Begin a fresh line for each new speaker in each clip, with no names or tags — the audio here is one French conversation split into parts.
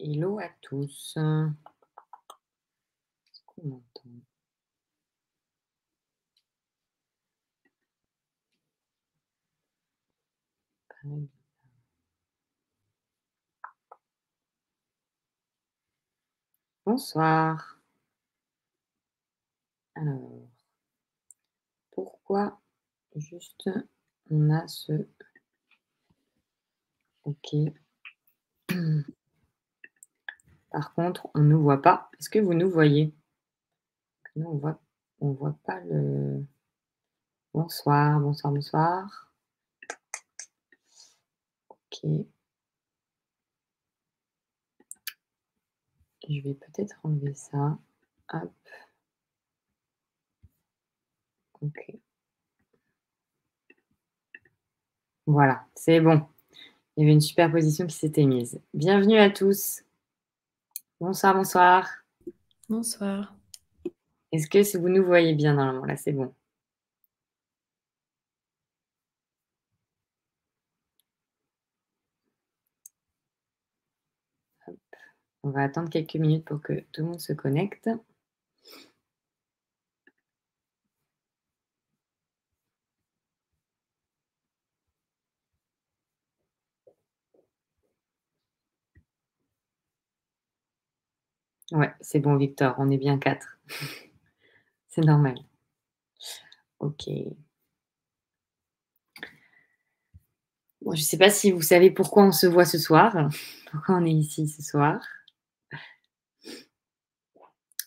Hello à tous. Est-ce qu'on m'entend? Pareil. Bonsoir. Alors, pourquoi juste on a ce OK. Par contre, on ne nous voit pas. Est-ce que vous nous voyez? Nous, on voit pas le bonsoir, bonsoir, bonsoir. OK. Je vais peut-être enlever ça. Hop, OK. Voilà, c'est bon. Il y avait une superposition qui s'était mise. Bienvenue à tous. Bonsoir, bonsoir.
Bonsoir.
Est-ce que si vous nous voyez bien normalement? Là, c'est bon. Hop. On va attendre quelques minutes pour que tout le monde se connecte. Ouais, c'est bon Victor, on est bien 4. C'est normal. OK. Bon, je ne sais pas si vous savez pourquoi on se voit ce soir, pourquoi on est ici ce soir.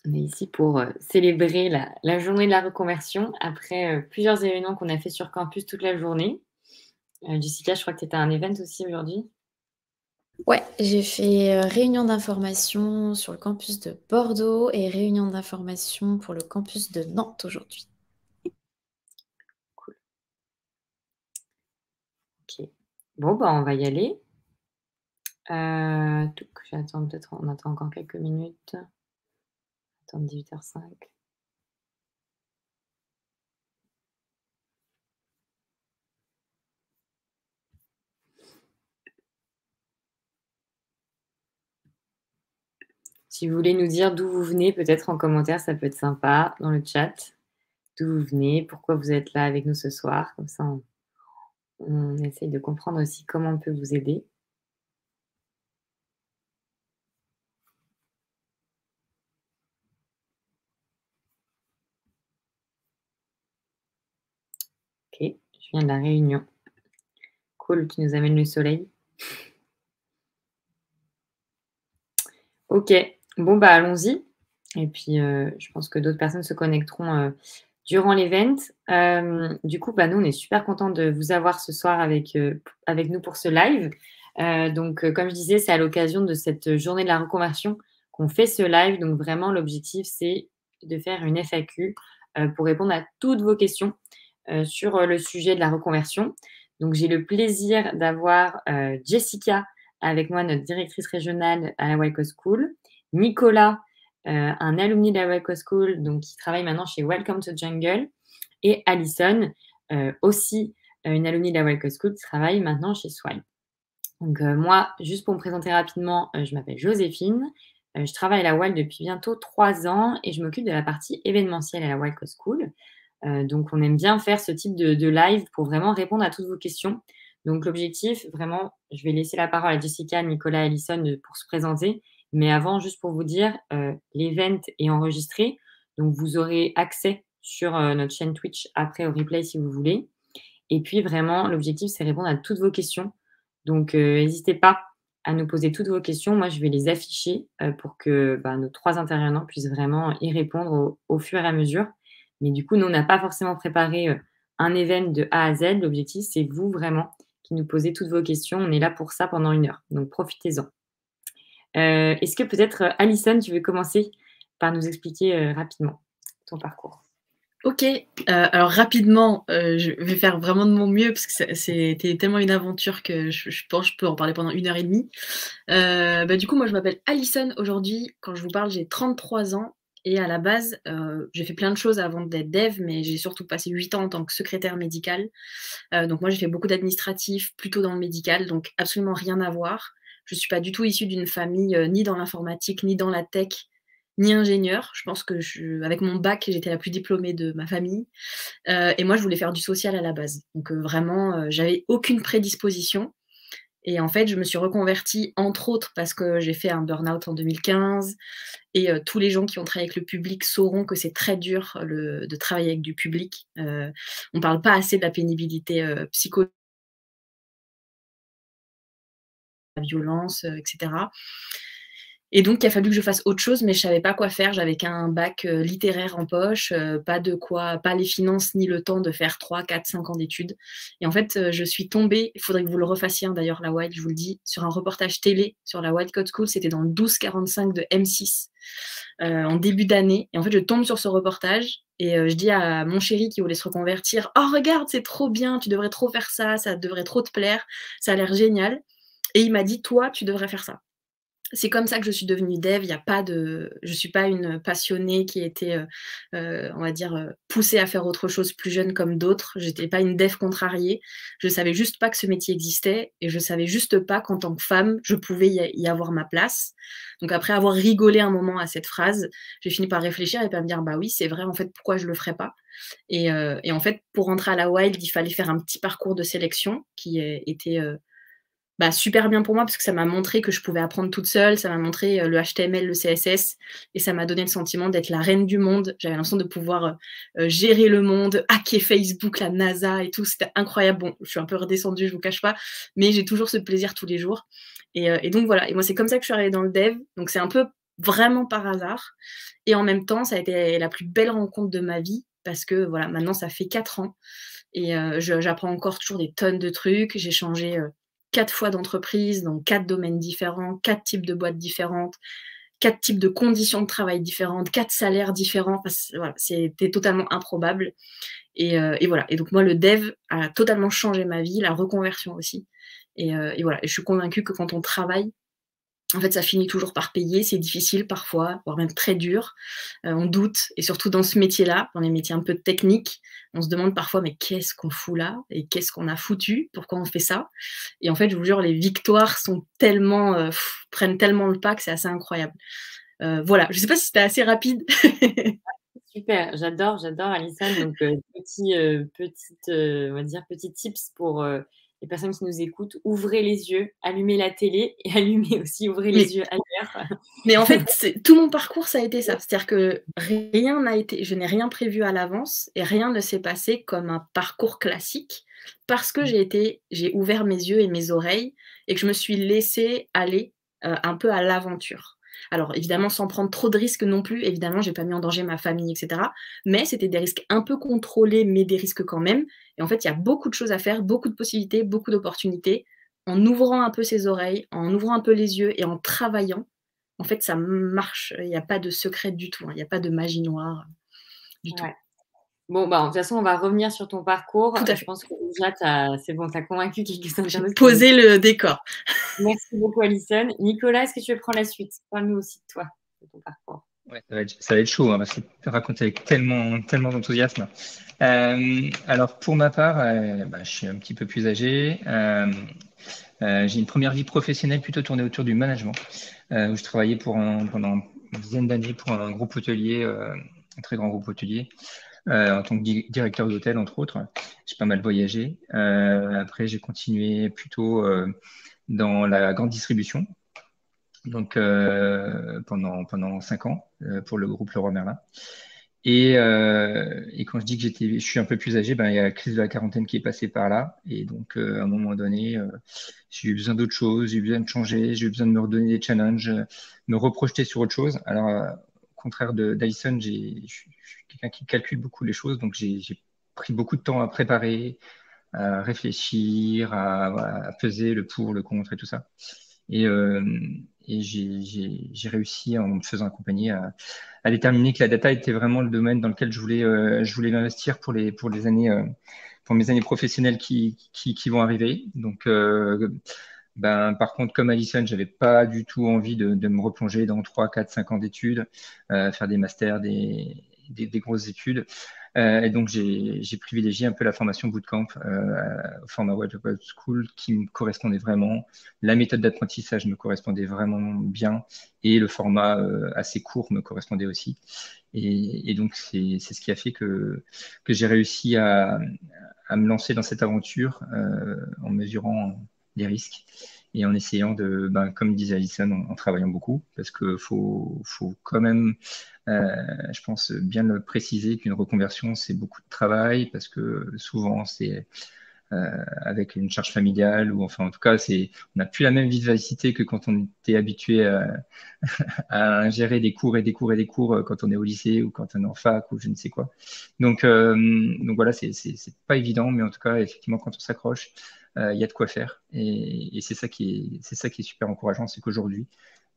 On est ici pour, célébrer la journée de la reconversion après, plusieurs événements qu'on a fait sur campus toute la journée. Jessica, je crois que tu étais à un event aussi aujourd'hui?
Ouais, j'ai fait, réunion d'information sur le campus de Bordeaux et réunion d'information pour le campus de Nantes aujourd'hui.
Cool. OK. Bon, bah, on va y aller. Touc, j'attends peut-être on attend encore quelques minutes. Attendre 18:05. Si vous voulez nous dire d'où vous venez, peut-être en commentaire, ça peut être sympa dans le chat. D'où vous venez, pourquoi vous êtes là avec nous ce soir, comme ça on essaye de comprendre aussi comment on peut vous aider. OK, je viens de la Réunion. Cool, tu nous amènes le soleil. OK, bon, bah, allons-y et puis, je pense que d'autres personnes se connecteront, durant l'event. Du coup, bah, nous, on est super contents de vous avoir ce soir avec nous pour ce live. Donc, comme je disais, c'est à l'occasion de cette journée de la reconversion qu'on fait ce live. Donc vraiment, l'objectif, c'est de faire une FAQ, pour répondre à toutes vos questions, sur, le sujet de la reconversion. Donc j'ai le plaisir d'avoir, Jessica avec moi, notre directrice régionale à la Wildco School, Nicolas, un alumni de la Wildco School, donc qui travaille maintenant chez Welcome to Jungle, et Alison, aussi, une alumni de la Wildco School qui travaille maintenant chez Swipe. Donc, moi, juste pour me présenter rapidement, je m'appelle Joséphine, je travaille à la WAL depuis bientôt 3 ans et je m'occupe de la partie événementielle à la Wildco School. Donc on aime bien faire ce type de live pour vraiment répondre à toutes vos questions. Donc l'objectif, vraiment, je vais laisser la parole à Jessica, Nicolas et Alison, pour se présenter. Mais avant, juste pour vous dire, l'event est enregistré, donc vous aurez accès sur, notre chaîne Twitch après au replay si vous voulez. Et puis vraiment, l'objectif, c'est répondre à toutes vos questions. Donc, hésitez pas à nous poser toutes vos questions. Moi, je vais les afficher, pour que, bah, nos 3 intervenants puissent vraiment y répondre au fur et à mesure. Mais du coup, nous, on n'a pas forcément préparé, un event de A à Z. L'objectif, c'est vous vraiment qui nous posez toutes vos questions. On est là pour ça pendant 1 heure, donc profitez-en. Est-ce que peut-être, Alison, tu veux commencer par nous expliquer, rapidement ton parcours?
OK, alors rapidement, je vais faire vraiment de mon mieux parce que c'était tellement une aventure que je pense que je peux en parler pendant 1 heure et demie. Bah, du coup, moi, je m'appelle Alison aujourd'hui. Quand je vous parle, j'ai 33 ans et à la base, j'ai fait plein de choses avant d'être dev, mais j'ai surtout passé 8 ans en tant que secrétaire médicale. Donc moi, j'ai fait beaucoup d'administratif, plutôt dans le médical, donc absolument rien à voir. Je ne suis pas du tout issue d'une famille ni dans l'informatique, ni dans la tech, ni ingénieur. Je pense que avec mon bac, j'étais la plus diplômée de ma famille. Et moi, je voulais faire du social à la base. Donc vraiment, j'avais aucune prédisposition. Et en fait, je me suis reconvertie, entre autres, parce que j'ai fait un burn-out en 2015. Et tous les gens qui ont travaillé avec le public sauront que c'est très dur de travailler avec du public. On ne parle pas assez de la pénibilité psychologique, la violence, etc. Et donc, il a fallu que je fasse autre chose, mais je savais pas quoi faire. J'avais qu'un bac littéraire en poche, pas les finances ni le temps de faire 3, 4, 5 ans d'études. Et en fait, je suis tombée, il faudrait que vous le refassiez d'ailleurs, la Wild, je vous le dis, sur un reportage télé sur la Wild Code School. C'était dans le 12-45 de M6 en début d'année. Et en fait, je tombe sur ce reportage et je dis à mon chéri qui voulait se reconvertir: «Oh, regarde, c'est trop bien, tu devrais trop faire ça, ça devrait trop te plaire, ça a l'air génial.» Et il m'a dit: «Toi, tu devrais faire ça.» C'est comme ça que je suis devenue dev. Je suis pas une passionnée qui était, on va dire, poussée à faire autre chose plus jeune comme d'autres. J'étais pas une dev contrariée. Je savais juste pas que ce métier existait et je savais juste pas qu'en tant que femme, je pouvais y avoir ma place. Donc après avoir rigolé un moment à cette phrase, j'ai fini par réfléchir et par me dire: «Bah oui, c'est vrai, en fait, pourquoi je le ferais pas?» Et en fait, pour rentrer à la Wild, il fallait faire un petit parcours de sélection qui était, super bien pour moi parce que ça m'a montré que je pouvais apprendre toute seule, ça m'a montré le HTML, le CSS et ça m'a donné le sentiment d'être la reine du monde. J'avais l'impression de pouvoir gérer le monde, hacker Facebook, la NASA et tout. C'était incroyable. Bon, je suis un peu redescendue, je vous cache pas, mais j'ai toujours ce plaisir tous les jours. Et donc voilà. Et moi, c'est comme ça que je suis arrivée dans le dev. Donc c'est un peu vraiment par hasard. Et en même temps, ça a été la plus belle rencontre de ma vie parce que voilà, maintenant ça fait 4 ans et j'apprends encore toujours des tonnes de trucs. J'ai changé 4 fois d'entreprise, dans 4 domaines différents, 4 types de boîtes différentes, 4 types de conditions de travail différentes, 4 salaires différents. Enfin, voilà, c'était totalement improbable. Et voilà. Et donc moi, le dev a totalement changé ma vie, la reconversion aussi. Et voilà. Et je suis convaincue que quand on travaille, en fait, ça finit toujours par payer. C'est difficile parfois, voire même très dur. On doute, et surtout dans ce métier-là, dans les métiers un peu techniques, on se demande parfois: «Mais qu'est-ce qu'on fout là? Et qu'est-ce qu'on a foutu? Pourquoi on fait ça?» Et en fait, je vous jure, les victoires sont tellement, prennent tellement le pas que c'est assez incroyable. Voilà, je ne sais pas si c'était assez rapide.
Super, j'adore Alison. Donc, on va dire, petits tips pour les personnes qui nous écoutent. Ouvrez les yeux, allumez la télé et allumez aussi, ouvrez
Mais
les yeux ailleurs.
Mais en fait, tout mon parcours, ça a été ça. C'est-à-dire que je n'ai rien prévu à l'avance et rien ne s'est passé comme un parcours classique parce que j'ai ouvert mes yeux et mes oreilles et que je me suis laissée aller un peu à l'aventure. Alors évidemment, sans prendre trop de risques non plus. Évidemment, j'ai pas mis en danger ma famille, etc. Mais c'était des risques un peu contrôlés, mais des risques quand même. Et en fait, il y a beaucoup de choses à faire, beaucoup de possibilités, beaucoup d'opportunités. En ouvrant un peu ses oreilles, en ouvrant un peu les yeux et en travaillant, en fait, ça marche. Il n'y a pas de secret du tout, hein. Il n'y a pas de magie noire du tout.
Ouais. Bon, bah, de toute façon, on va revenir sur ton parcours.
Tout à
Je
fait.
pense que déjà, c'est bon, tu as convaincu quelques
J'ai
internautes qui nous
posé le décor.
Merci beaucoup, Alison. Nicolas, est-ce que tu veux prendre la suite? Parle-nous aussi de toi, de ton parcours.
Ouais, ça va être chaud, hein, parce que tu racontes avec tellement d'enthousiasme. Alors, pour ma part, je suis un petit peu plus âgé. J'ai une première vie professionnelle plutôt tournée autour du management, où je travaillais pendant une dizaine d'années pour un groupe hôtelier, un très grand groupe hôtelier, en tant que directeur d'hôtel, entre autres. J'ai pas mal voyagé. Après, j'ai continué plutôt dans la grande distribution, donc pendant 5 ans pour le groupe Leroy Merlin. Et quand je dis que je suis un peu plus âgé, il y a la crise de la quarantaine qui est passée par là. Et donc, à un moment donné, j'ai eu besoin d'autre chose, j'ai eu besoin de changer, j'ai eu besoin de me redonner des challenges, me reprojeter sur autre chose. Alors, au contraire d'Alison, je suis quelqu'un qui calcule beaucoup les choses, donc j'ai pris beaucoup de temps à préparer, à réfléchir, à peser le pour, le contre et tout ça. Et j'ai réussi, en me faisant accompagner, à déterminer que la data était vraiment le domaine dans lequel je voulais m'investir pour les années, pour mes années professionnelles qui vont arriver. Donc, par contre, comme Alison, j'avais pas du tout envie de me replonger dans 3, 4, 5 ans d'études, faire des masters, des grosses études. Et donc, j'ai privilégié un peu la formation bootcamp au format Web School qui me correspondait vraiment. La méthode d'apprentissage me correspondait vraiment bien et le format assez court me correspondait aussi. Et donc, c'est ce qui a fait que j'ai réussi à me lancer dans cette aventure en mesurant les risques et en essayant de, comme disait Alison, en travaillant beaucoup, parce que faut quand même, je pense, bien le préciser qu'une reconversion, c'est beaucoup de travail, parce que souvent, c'est avec une charge familiale, ou enfin, en tout cas, on n'a plus la même vivacité que quand on était habitué à gérer des cours et des cours et des cours quand on est au lycée ou quand on est en fac ou je ne sais quoi. Donc voilà, c'est pas évident, mais en tout cas, effectivement, quand on s'accroche, il y a de quoi faire. Et c'est ça qui est super encourageant, c'est qu'aujourd'hui,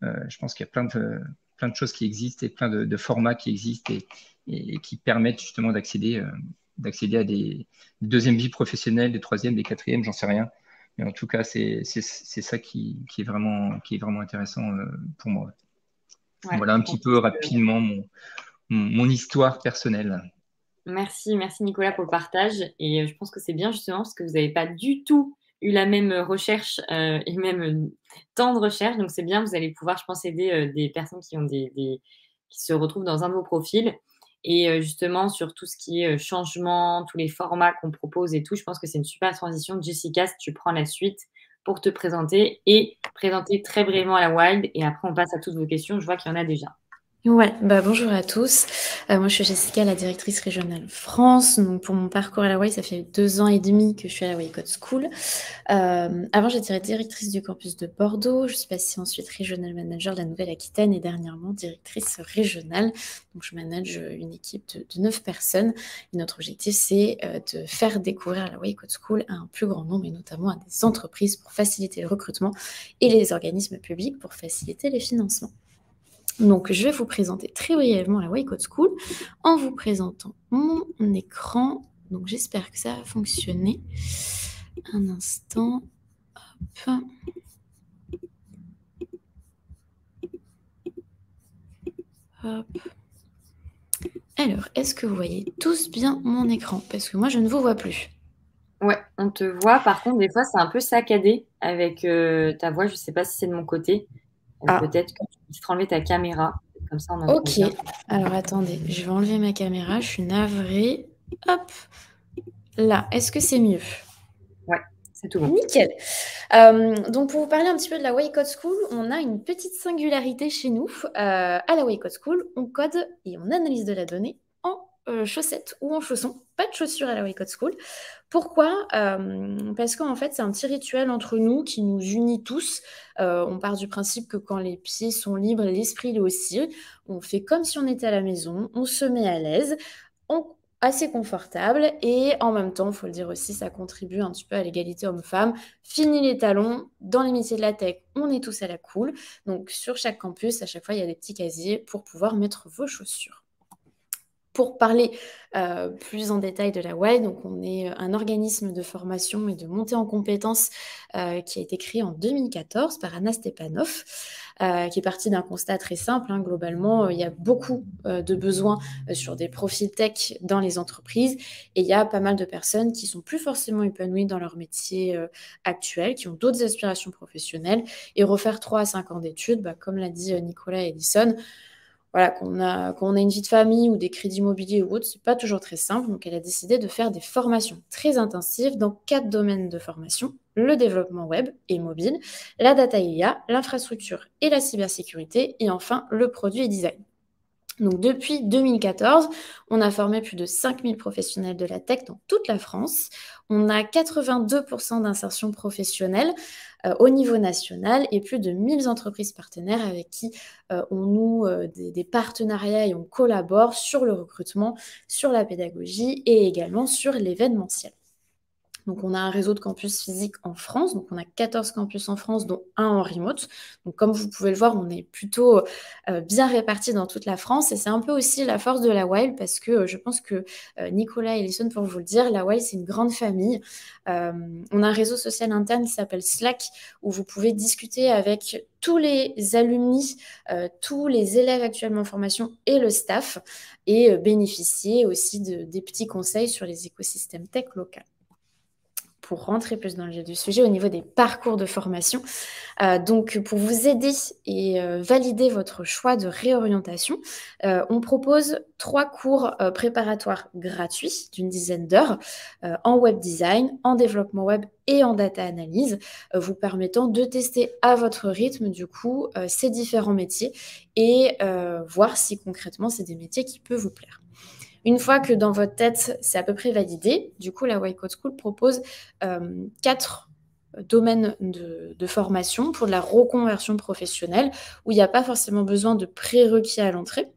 je pense qu'il y a plein de choses qui existent et plein de formats qui existent et qui permettent justement d'accéder à des deuxièmes vies professionnelles, des troisièmes, des quatrièmes, j'en sais rien. Mais en tout cas, c'est ça qui est vraiment intéressant pour moi.
Ouais,
Voilà un petit peu rapidement mon histoire personnelle.
merci Nicolas pour le partage. Et je pense que c'est bien justement parce que vous n'avez pas du tout eu la même recherche et même temps de recherche. Donc c'est bien, vous allez pouvoir, je pense, aider des personnes qui ont qui se retrouvent dans un de vos profils. Et justement, sur tout ce qui est changement, tous les formats qu'on propose et tout, je pense que c'est une super transition. Jessica, si tu prends la suite pour te présenter et présenter très brièvement à la Wild. Et après, on passe à toutes vos questions. Je vois qu'il y en a déjà.
Ouais, bonjour à tous. Moi, je suis Jessica, la directrice régionale France. Donc, pour mon parcours à la Wild, ça fait 2 ans et demi que je suis à la Wild Code School. Avant, j'étais directrice du campus de Bordeaux. Je suis passée ensuite régional manager de la Nouvelle-Aquitaine et dernièrement directrice régionale. Donc, je manage une équipe de 9 personnes. Et notre objectif, c'est de faire découvrir la Wild Code School à un plus grand nombre et notamment à des entreprises pour faciliter le recrutement et les organismes publics pour faciliter les financements. Donc, je vais vous présenter très brièvement la Wild Code School en vous présentant mon écran. Donc, j'espère que ça va fonctionner. Un instant. Hop. Hop. Alors, est-ce que vous voyez tous bien mon écran? Parce que moi, je ne vous vois plus.
Ouais, on te voit. Par contre, des fois, c'est un peu saccadé avec ta voix. Je ne sais pas si c'est de mon côté. Peut-être que tu peux enlever ta caméra. Comme ça, on entend
Ok.
bien.
Alors, attendez. Je vais enlever ma caméra. Je suis navrée. Hop. Là. Est-ce que c'est mieux?
Ouais, c'est tout bon.
Nickel. Donc, pour vous parler un petit peu de la Wild Code School, on a une petite singularité chez nous. À la Wild Code School, on code et on analyse de la donnée en chaussettes ou en chaussons. Pas de chaussures à la Wild Code School. Pourquoi? Parce qu'en fait, c'est un petit rituel entre nous qui nous unit tous. On part du principe que quand les pieds sont libres, l'esprit l'est aussi. On fait comme si on était à la maison, on se met à l'aise, assez confortable et en même temps, il faut le dire aussi, ça contribue un petit peu à l'égalité homme-femme. Fini les talons, dans les métiers de la tech, on est tous à la cool. Donc sur chaque campus, à chaque fois, il y a des petits casiers pour pouvoir mettre vos chaussures. Pour parler plus en détail de la Wild, donc on est un organisme de formation et de montée en compétences qui a été créé en 2014 par Anna Stepanov, qui est partie d'un constat très simple. Globalement, il y a beaucoup de besoins sur des profils tech dans les entreprises et il y a pas mal de personnes qui sont plus forcément épanouies dans leur métier actuel, qui ont d'autres aspirations professionnelles et refaire 3 à 5 ans d'études, comme l'a dit Nicolas et Edison. Voilà, quand on a une vie de famille ou des crédits immobiliers ou autres, c'est pas toujours très simple. Donc, elle a décidé de faire des formations très intensives dans 4 domaines de formation: le développement web et mobile, la data IA, l'infrastructure et la cybersécurité, et enfin le produit et design. Donc, depuis 2014, on a formé plus de 5000 professionnels de la tech dans toute la France. On a 82% d'insertion professionnelle au niveau national et plus de 1000 entreprises partenaires avec qui on noue des partenariats et on collabore sur le recrutement, sur la pédagogie et également sur l'événementiel. Donc, on a un réseau de campus physiques en France. Donc, on a 14 campus en France, dont un en remote. Donc, comme vous pouvez le voir, on est plutôt bien répartis dans toute la France. Et c'est un peu aussi la force de la WILE parce que je pense que Nicolas et Alison, pour vous le dire, la WILE, c'est une grande famille. On a un réseau social interne qui s'appelle Slack où vous pouvez discuter avec tous les alumni, tous les élèves actuellement en formation et le staff et bénéficier aussi des petits conseils sur les écosystèmes tech locaux. Pour rentrer plus dans le vif du sujet, au niveau des parcours de formation, donc pour vous aider et valider votre choix de réorientation, on propose 3 cours préparatoires gratuits d'une dizaine d'heures en web design, en développement web et en data analyse, vous permettant de tester à votre rythme du coup ces différents métiers et voir si concrètement c'est des métiers qui peuvent vous plaire. Une fois que dans votre tête, c'est à peu près validé, du coup, la Why Code School propose 4 domaines de formation pour de la reconversion professionnelle où il n'y a pas forcément besoin de prérequis à l'entrée.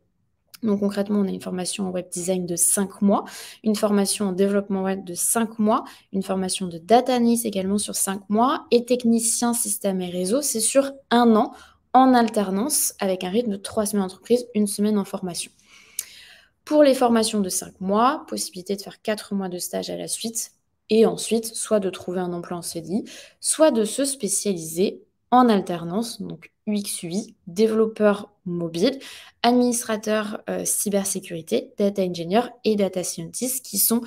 Donc concrètement, on a une formation en web design de 5 mois, une formation en développement web de 5 mois, une formation de data analyst également sur 5 mois et technicien système et réseau, c'est sur 1 an en alternance avec un rythme de 3 semaines d'entreprise, 1 semaine en formation. Pour les formations de 5 mois, possibilité de faire 4 mois de stage à la suite et ensuite soit de trouver un emploi en CDI, soit de se spécialiser en alternance, donc UX/UI, développeur mobile, administrateur cybersécurité, data engineer et data scientist qui sont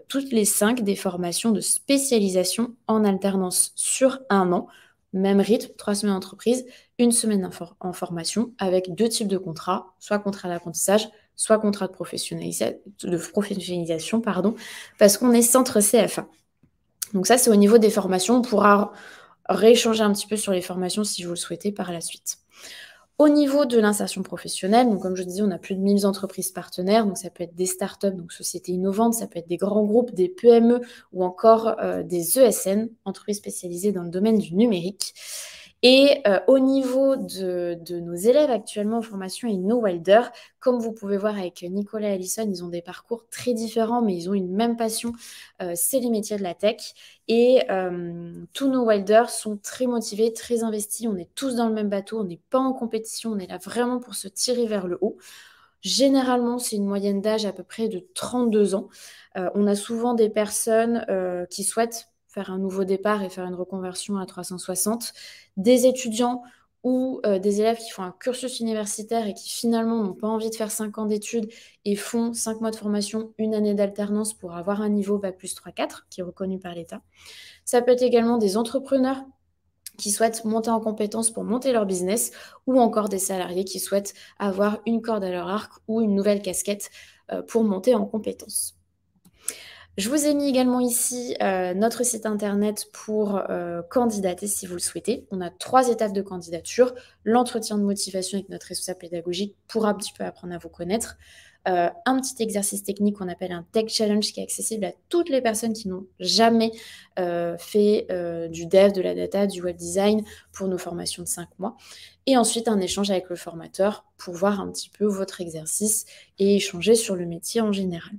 toutes les 5 des formations de spécialisation en alternance sur 1 an. Même rythme, 3 semaines d'entreprise, 1 semaine en formation avec 2 types de contrats, soit contrat d'apprentissage, soit contrat de professionnalisation, parce qu'on est centre CFA. Donc ça, c'est au niveau des formations. On pourra rééchanger un petit peu sur les formations si vous le souhaitez par la suite. Au niveau de l'insertion professionnelle, donc comme je disais, on a plus de 1000 entreprises partenaires, donc ça peut être des startups, donc sociétés innovantes, ça peut être des grands groupes, des PME ou encore des ESN, entreprises spécialisées dans le domaine du numérique. Et au niveau de nos élèves actuellement en formation et nos wilders, comme vous pouvez voir avec Nicolas et Alison, ils ont des parcours très différents, mais ils ont une même passion, c'est les métiers de la tech. Et tous nos wilders sont très motivés, très investis, on est tous dans le même bateau, on n'est pas en compétition, on est là vraiment pour se tirer vers le haut. Généralement, c'est une moyenne d'âge à peu près de 32 ans. On a souvent des personnes qui souhaitent faire un nouveau départ et faire une reconversion à 360, des étudiants ou des élèves qui font un cursus universitaire et qui finalement n'ont pas envie de faire 5 ans d'études et font 5 mois de formation, 1 année d'alternance pour avoir un niveau Bac+3/4 qui est reconnu par l'État. Ça peut être également des entrepreneurs qui souhaitent monter en compétences pour monter leur business ou encore des salariés qui souhaitent avoir une corde à leur arc ou une nouvelle casquette pour monter en compétences. Je vous ai mis également ici notre site internet pour candidater si vous le souhaitez. On a 3 étapes de candidature. L'entretien de motivation avec notre responsable pédagogique pour un petit peu apprendre à vous connaître. Un petit exercice technique qu'on appelle un Tech Challenge qui est accessible à toutes les personnes qui n'ont jamais fait du dev, de la data, du web design pour nos formations de 5 mois. Et ensuite, un échange avec le formateur pour voir un petit peu votre exercice et échanger sur le métier en général.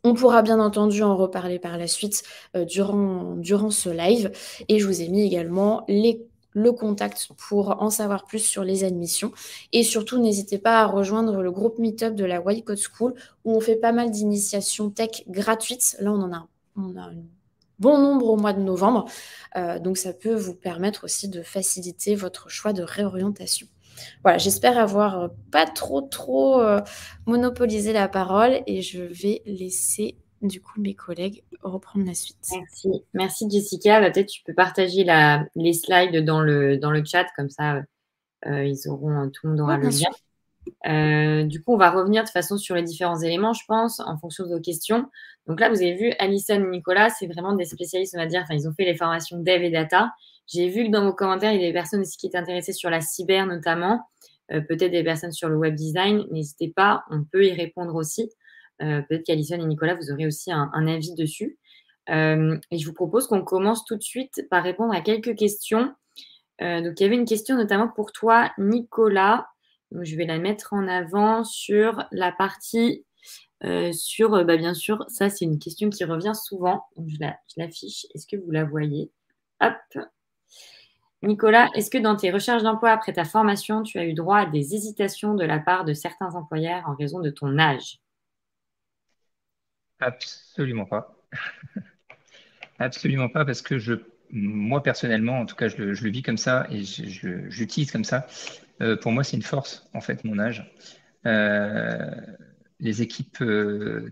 On pourra bien entendu en reparler par la suite durant ce live. Et je vous ai mis également le contact pour en savoir plus sur les admissions. Et surtout, n'hésitez pas à rejoindre le groupe Meetup de la Why Code School où on fait pas mal d'initiations tech gratuites. Là, on a un bon nombre au mois de novembre. Donc, ça peut vous permettre aussi de faciliter votre choix de réorientation. Voilà, j'espère avoir pas trop monopolisé la parole et je vais laisser du coup mes collègues reprendre la suite.
Merci Jessica. Peut-être tu peux partager les slides dans le chat, comme ça tout le monde aura le lien. Du coup, on va revenir de toute façon sur les différents éléments, je pense, en fonction de vos questions. Donc là, vous avez vu, Alison et Nicolas, c'est vraiment des spécialistes, on va dire. Enfin, ils ont fait les formations dev et data. J'ai vu que dans vos commentaires, il y a des personnes aussi qui étaient intéressées sur la cyber notamment, peut-être des personnes sur le web design. N'hésitez pas, on peut y répondre aussi. Peut-être qu'Alison et Nicolas, vous aurez aussi un avis dessus. Et je vous propose qu'on commence tout de suite par répondre à quelques questions. Donc, il y avait une question notamment pour toi, Nicolas. Donc, je vais la mettre en avant sur la partie sur, bien sûr, ça c'est une question qui revient souvent, donc je l'affiche. Est-ce que vous la voyez? Hop. Nicolas, est-ce que dans tes recherches d'emploi après ta formation, tu as eu droit à des hésitations de la part de certains employeurs en raison de ton âge?
Absolument pas. Absolument pas, parce que moi personnellement, en tout cas, je le vis comme ça et j'utilise comme ça. Pour moi, c'est une force, en fait, mon âge. Euh, les équipes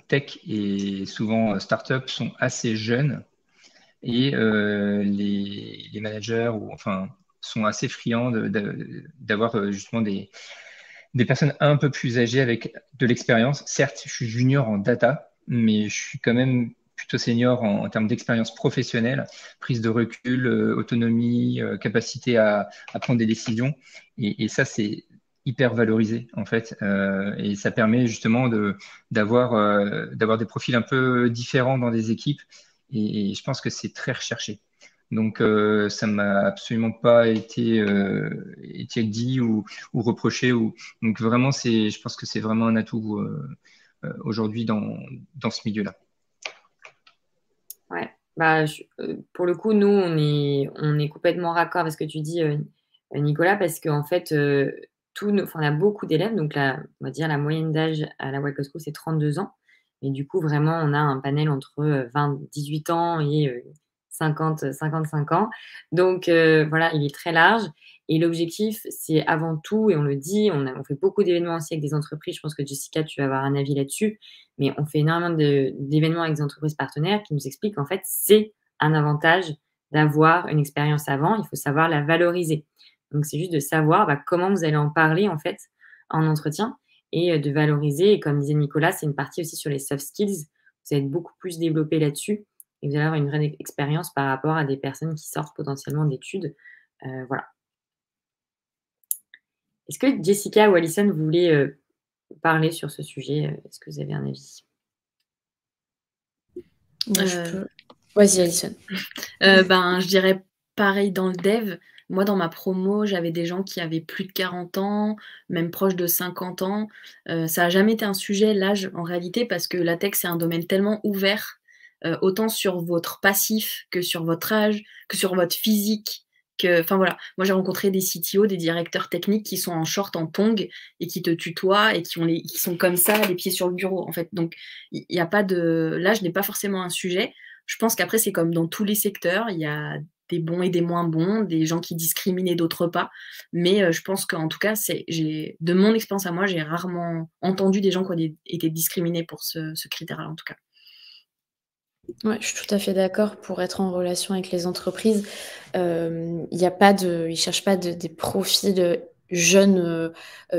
tech et souvent start-up sont assez jeunes et les managers sont assez friands d'avoir justement des personnes un peu plus âgées avec de l'expérience. Certes, je suis junior en data, mais je suis quand même plutôt senior en termes d'expérience professionnelle, prise de recul, autonomie, capacité à prendre des décisions. Et ça, c'est hyper valorisé en fait. Et ça permet justement d'avoir des profils un peu différents dans des équipes. Et je pense que c'est très recherché. Donc, ça m'a absolument pas été dit ou reproché. Donc, vraiment, je pense que c'est vraiment un atout aujourd'hui dans ce milieu-là.
Ouais, pour le coup, nous, on est complètement raccord avec ce que tu dis, Nicolas, parce qu'en fait, on a beaucoup d'élèves, donc on va dire la moyenne d'âge à la White School, c'est 32 ans. Et du coup, vraiment, on a un panel entre 18 ans et 55 ans. Donc, voilà, il est très large. Et l'objectif, c'est avant tout, et on le dit, on fait beaucoup d'événements aussi avec des entreprises. Je pense que Jessica, tu vas avoir un avis là-dessus. Mais on fait énormément d'événements avec des entreprises partenaires qui nous expliquent qu'en fait, c'est un avantage d'avoir une expérience avant. Il faut savoir la valoriser. Donc, c'est juste de savoir comment vous allez en parler, en fait, en entretien et de valoriser. Et comme disait Nicolas, c'est une partie aussi sur les soft skills. Vous allez être beaucoup plus développé là-dessus et vous allez avoir une vraie expérience par rapport à des personnes qui sortent potentiellement d'études. Voilà. Est-ce que Jessica ou Alison, vous voulez parler sur ce sujet? Est-ce que vous avez un avis?
Vas-y, Alison.
Je dirais pareil dans le dev. Moi, dans ma promo, j'avais des gens qui avaient plus de 40 ans, même proche de 50 ans. Ça n'a jamais été un sujet, l'âge, en réalité, parce que la tech, c'est un domaine tellement ouvert, autant sur votre passif que sur votre âge, que sur votre physique. Enfin voilà, moi j'ai rencontré des CTO, des directeurs techniques qui sont en short, en tongs et qui te tutoient et qui sont comme ça, les pieds sur le bureau en fait. Donc il n'y a pas de, l'âge n'est pas forcément un sujet. Je pense qu'après c'est comme dans tous les secteurs, il y a des bons et des moins bons, des gens qui discriminent et d'autres pas. Mais je pense qu'en tout cas, de mon expérience à moi, j'ai rarement entendu des gens qui ont été discriminés pour ce critère-là en tout cas.
Ouais, je suis tout à fait d'accord. Pour être en relation avec les entreprises, ils ne cherchent pas des profils jeunes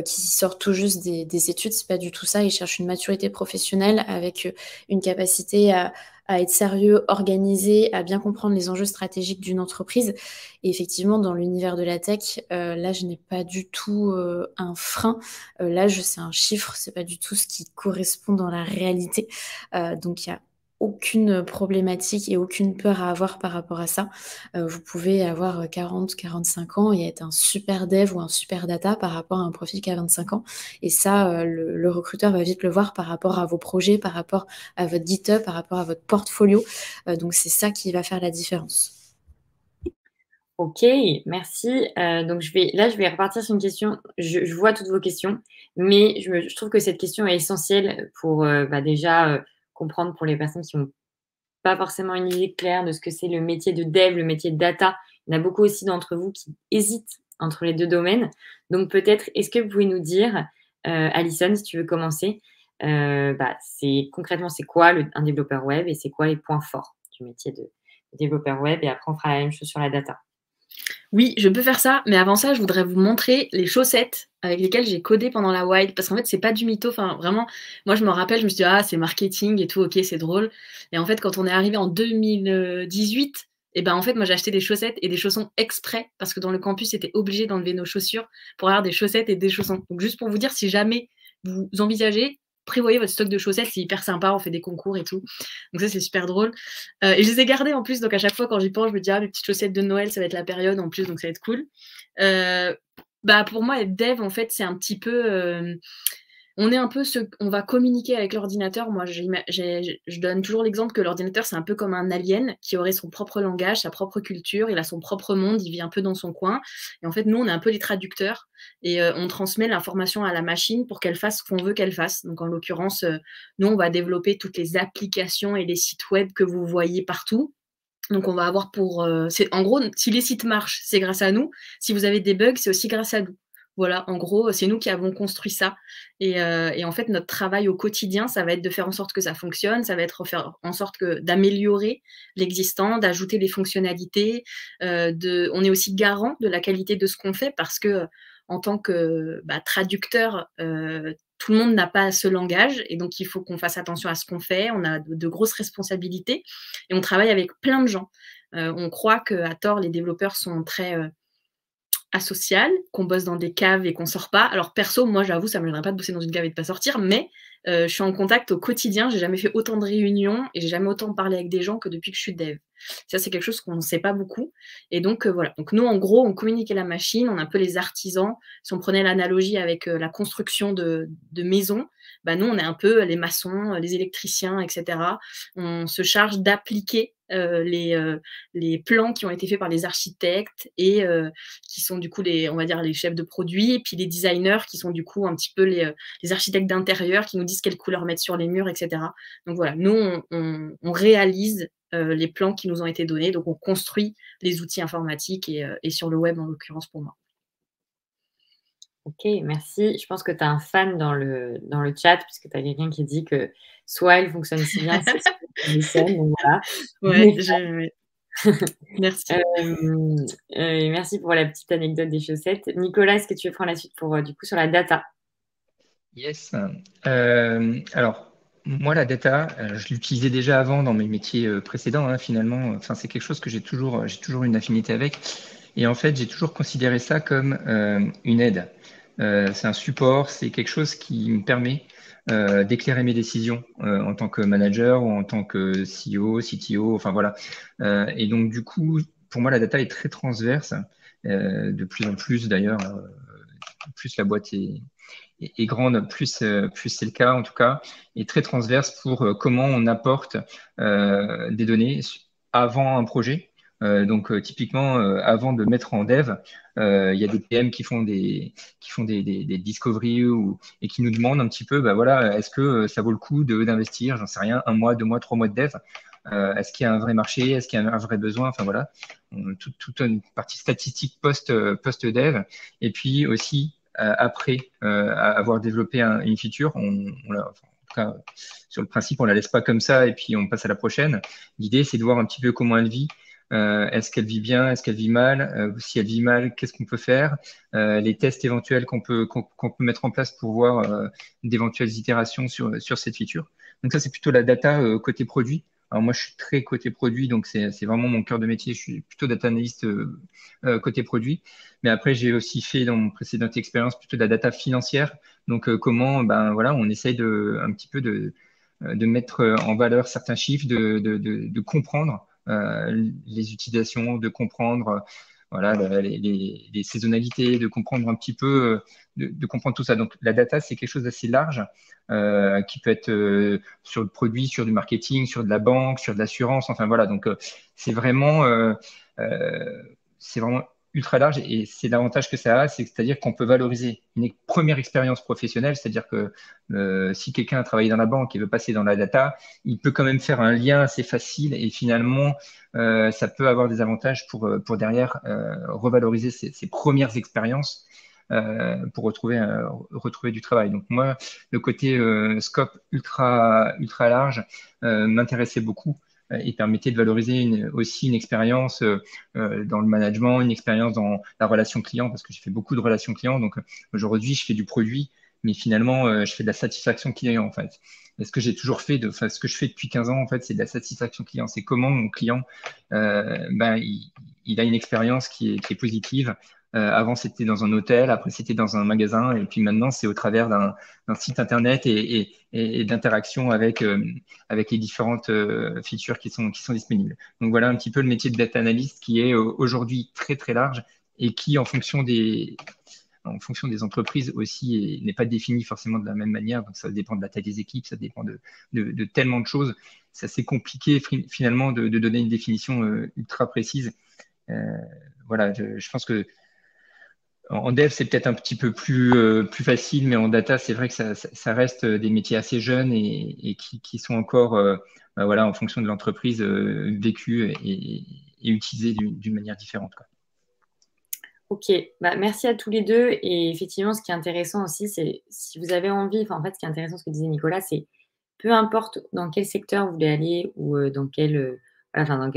qui sortent tout juste des études. C'est pas du tout ça. Ils cherchent une maturité professionnelle avec une capacité à être sérieux, organisé, à bien comprendre les enjeux stratégiques d'une entreprise. Et effectivement, dans l'univers de la tech, l'âge n'est pas du tout un frein. L'âge, c'est un chiffre, c'est pas du tout ce qui correspond dans la réalité. Donc, il y a aucune problématique et aucune peur à avoir par rapport à ça. Vous pouvez avoir 40, 45 ans et être un super dev ou un super data par rapport à un profil qui a 25 ans. Et ça, le recruteur va vite le voir par rapport à vos projets, par rapport à votre GitHub, par rapport à votre portfolio. Donc, c'est ça qui va faire la différence.
Ok, merci. Donc, je vais repartir sur une question. Je vois toutes vos questions, mais je trouve que cette question est essentielle pour déjà comprendre pour les personnes qui n'ont pas forcément une idée claire de ce que c'est le métier de dev, le métier de data. Il y en a beaucoup aussi d'entre vous qui hésitent entre les deux domaines. Donc, peut-être, est-ce que vous pouvez nous dire, Alison, si tu veux commencer, concrètement, c'est quoi un développeur web et c'est quoi les points forts du métier de développeur web? Et après, on fera la même chose sur la data.
Oui, je peux faire ça, mais avant ça, je voudrais vous montrer les chaussettes avec lesquelles j'ai codé pendant la Wild, parce qu'en fait, c'est pas du mytho, enfin vraiment, moi je me rappelle, je me suis dit, ah, c'est marketing et tout, ok, c'est drôle. Et en fait, quand on est arrivé en 2018, et ben en fait, moi j'ai acheté des chaussettes et des chaussons exprès, parce que dans le campus, c'était obligé d'enlever nos chaussures pour avoir des chaussettes et des chaussons. Donc juste pour vous dire, si jamais vous envisagez, prévoyez votre stock de chaussettes, c'est hyper sympa, on fait des concours et tout. Donc ça, c'est super drôle. Et je les ai gardées en plus, donc à chaque fois quand j'y pense, je me dis, ah, mes petites chaussettes de Noël, ça va être la période en plus, donc ça va être cool. Pour moi, être dev, en fait, c'est un petit peu... on est un peu on va communiquer avec l'ordinateur. Moi, je donne toujours l'exemple que l'ordinateur, c'est un peu comme un alien qui aurait son propre langage, sa propre culture, il a son propre monde, il vit un peu dans son coin. Et en fait, nous, on est un peu les traducteurs et on transmet l'information à la machine pour qu'elle fasse ce qu'on veut qu'elle fasse. Donc, en l'occurrence, nous, on va développer toutes les applications et les sites web que vous voyez partout. Donc, on va avoir en gros, si les sites marchent, c'est grâce à nous. Si vous avez des bugs, c'est aussi grâce à nous. Voilà, en gros, c'est nous qui avons construit ça. Et en fait, notre travail au quotidien, ça va être de faire en sorte que ça fonctionne, ça va être faire en sorte d'améliorer l'existant, d'ajouter des fonctionnalités. On est aussi garant de la qualité de ce qu'on fait parce que en tant que traducteur, tout le monde n'a pas ce langage et donc il faut qu'on fasse attention à ce qu'on fait. On a de grosses responsabilités et on travaille avec plein de gens. On croit qu'à tort, les développeurs sont très asocial, qu'on bosse dans des caves et qu'on sort pas. Alors perso, moi j'avoue, ça me gênerait pas de bosser dans une cave et de pas sortir, mais je suis en contact au quotidien, j'ai jamais fait autant de réunions et j'ai jamais autant parlé avec des gens que depuis que je suis dev. Ça, c'est quelque chose qu'on ne sait pas beaucoup. Et donc voilà. Donc nous, en gros, on communique à la machine, on est un peu les artisans. Si on prenait l'analogie avec la construction de maisons, nous, on est un peu les maçons, les électriciens, etc. On se charge d'appliquer les plans qui ont été faits par les architectes et qui sont du coup on va dire les chefs de produits, et puis les designers qui sont du coup un petit peu les architectes d'intérieur qui nous disent quelle couleur mettre sur les murs, etc. Donc voilà, nous on réalise les plans qui nous ont été donnés, donc on construit les outils informatiques et sur le web en l'occurrence pour moi.
Ok, merci. Je pense que tu as un fan dans le chat, puisque tu as quelqu'un qui dit que Swile fonctionne si bien, c'est Alison, donc voilà.
Ouais, merci.
Merci pour la petite anecdote des chaussettes. Nicolas, est-ce que tu veux prendre la suite pour du coup sur la data?
Yes. Alors, moi, la data, je l'utilisais déjà avant dans mes métiers précédents, finalement. Enfin, c'est quelque chose que j'ai toujours une affinité avec. Et en fait, j'ai toujours considéré ça comme une aide. C'est un support, c'est quelque chose qui me permet d'éclairer mes décisions en tant que manager ou en tant que CEO, CTO, enfin voilà. Et donc, du coup, pour moi, la data est très transverse, de plus en plus d'ailleurs. Plus la boîte est grande, plus c'est le cas en tout cas, et très transverse pour comment on apporte des données avant un projet. Donc typiquement, avant de mettre en dev, il y a des PM qui font des discoveries et qui nous demandent un petit peu, voilà, est-ce que ça vaut le coup d'investir, j'en sais rien, 1 mois, 2 mois, 3 mois de dev. Est-ce qu'il y a un vrai marché? Est-ce qu'il y a un vrai besoin? Enfin voilà, toute une partie statistique post-dev. Et puis aussi, après avoir développé une feature, en tout cas, sur le principe, on la laisse pas comme ça et puis on passe à la prochaine. L'idée, c'est de voir un petit peu comment elle vit. Est-ce qu'elle vit bien? Est-ce qu'elle vit mal? Si elle vit mal, qu'est-ce qu'on peut faire? Les tests éventuels qu'on peut mettre en place pour voir d'éventuelles itérations sur cette feature. Donc ça, c'est plutôt la data côté produit. Alors moi, je suis très côté produit, donc c'est vraiment mon cœur de métier. Je suis plutôt data analyst côté produit. Mais après, j'ai aussi fait dans mon précédente expérience plutôt de la data financière. Donc comment, voilà, on essaye un petit peu de mettre en valeur certains chiffres, de comprendre les utilisations, de comprendre voilà, les saisonnalités, de comprendre un petit peu, de comprendre tout ça. Donc la data, c'est quelque chose d'assez large qui peut être sur le produit, sur du marketing, sur de la banque, sur de l'assurance. Enfin voilà, donc c'est vraiment ultra large et c'est l'avantage que ça a, c'est-à-dire qu'on peut valoriser une première expérience professionnelle, c'est-à-dire que si quelqu'un a travaillé dans la banque et veut passer dans la data, il peut quand même faire un lien assez facile et finalement ça peut avoir des avantages pour derrière revaloriser ses premières expériences pour retrouver du travail. Donc moi, le côté scope ultra large m'intéressait beaucoup et permettait de valoriser aussi une expérience dans le management, une expérience dans la relation client, parce que j'ai fait beaucoup de relations clients. Donc aujourd'hui, je fais du produit, mais finalement, je fais de la satisfaction client en fait. Et ce que j'ai toujours fait, ce que je fais depuis 15 ans, en fait, c'est de la satisfaction client. C'est comment mon client, il a une expérience qui est positive. Avant, c'était dans un hôtel, après, c'était dans un magasin, et puis maintenant, c'est au travers d'un site internet et d'interaction avec les différentes features qui sont disponibles. Donc voilà un petit peu le métier de data analyst qui est aujourd'hui très très large et qui, en fonction en fonction des entreprises aussi n'est pas défini forcément de la même manière. Donc, ça dépend de la taille des équipes, ça dépend de tellement de choses. C'est assez compliqué finalement de donner une définition ultra précise. Voilà, je pense que en dev, c'est peut-être un petit peu plus facile, mais en data, c'est vrai que ça reste des métiers assez jeunes et qui sont encore, voilà, en fonction de l'entreprise, vécus et utilisés d'une manière différente, quoi.
Ok, merci à tous les deux. Et effectivement, ce qui est intéressant aussi, c'est si vous avez envie, en fait, ce qui est intéressant, ce que disait Nicolas, c'est peu importe dans quel secteur vous voulez aller ou dans quelle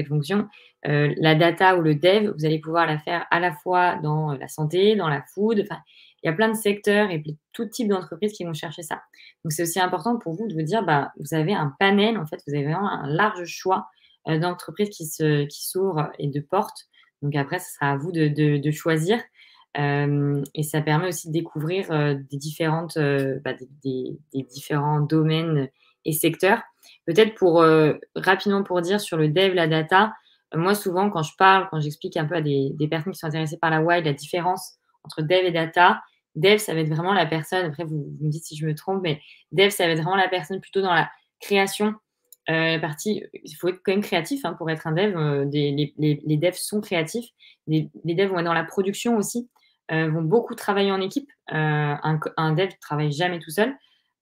fonction, la data ou le dev, vous allez pouvoir la faire à la fois dans la santé, dans la food. Enfin, il y a plein de secteurs et tout type d'entreprises qui vont chercher ça. Donc, c'est aussi important pour vous de vous dire, vous avez un panel, en fait, vous avez vraiment un large choix d'entreprises qui s'ouvrent et de portes. Donc, après, ce sera à vous de choisir. Et ça permet aussi de découvrir des différents domaines et secteurs. Peut-être rapidement pour dire sur le dev, la data, moi souvent quand j'explique un peu à des personnes qui sont intéressées par la wild, la différence entre dev et data, dev ça va être vraiment la personne, après vous me dites si je me trompe, mais dev ça va être vraiment la personne plutôt dans la création, la partie, il faut être quand même créatif pour être un dev, les devs sont créatifs, les devs vont être dans la production aussi, vont beaucoup travailler en équipe, un dev ne travaille jamais tout seul.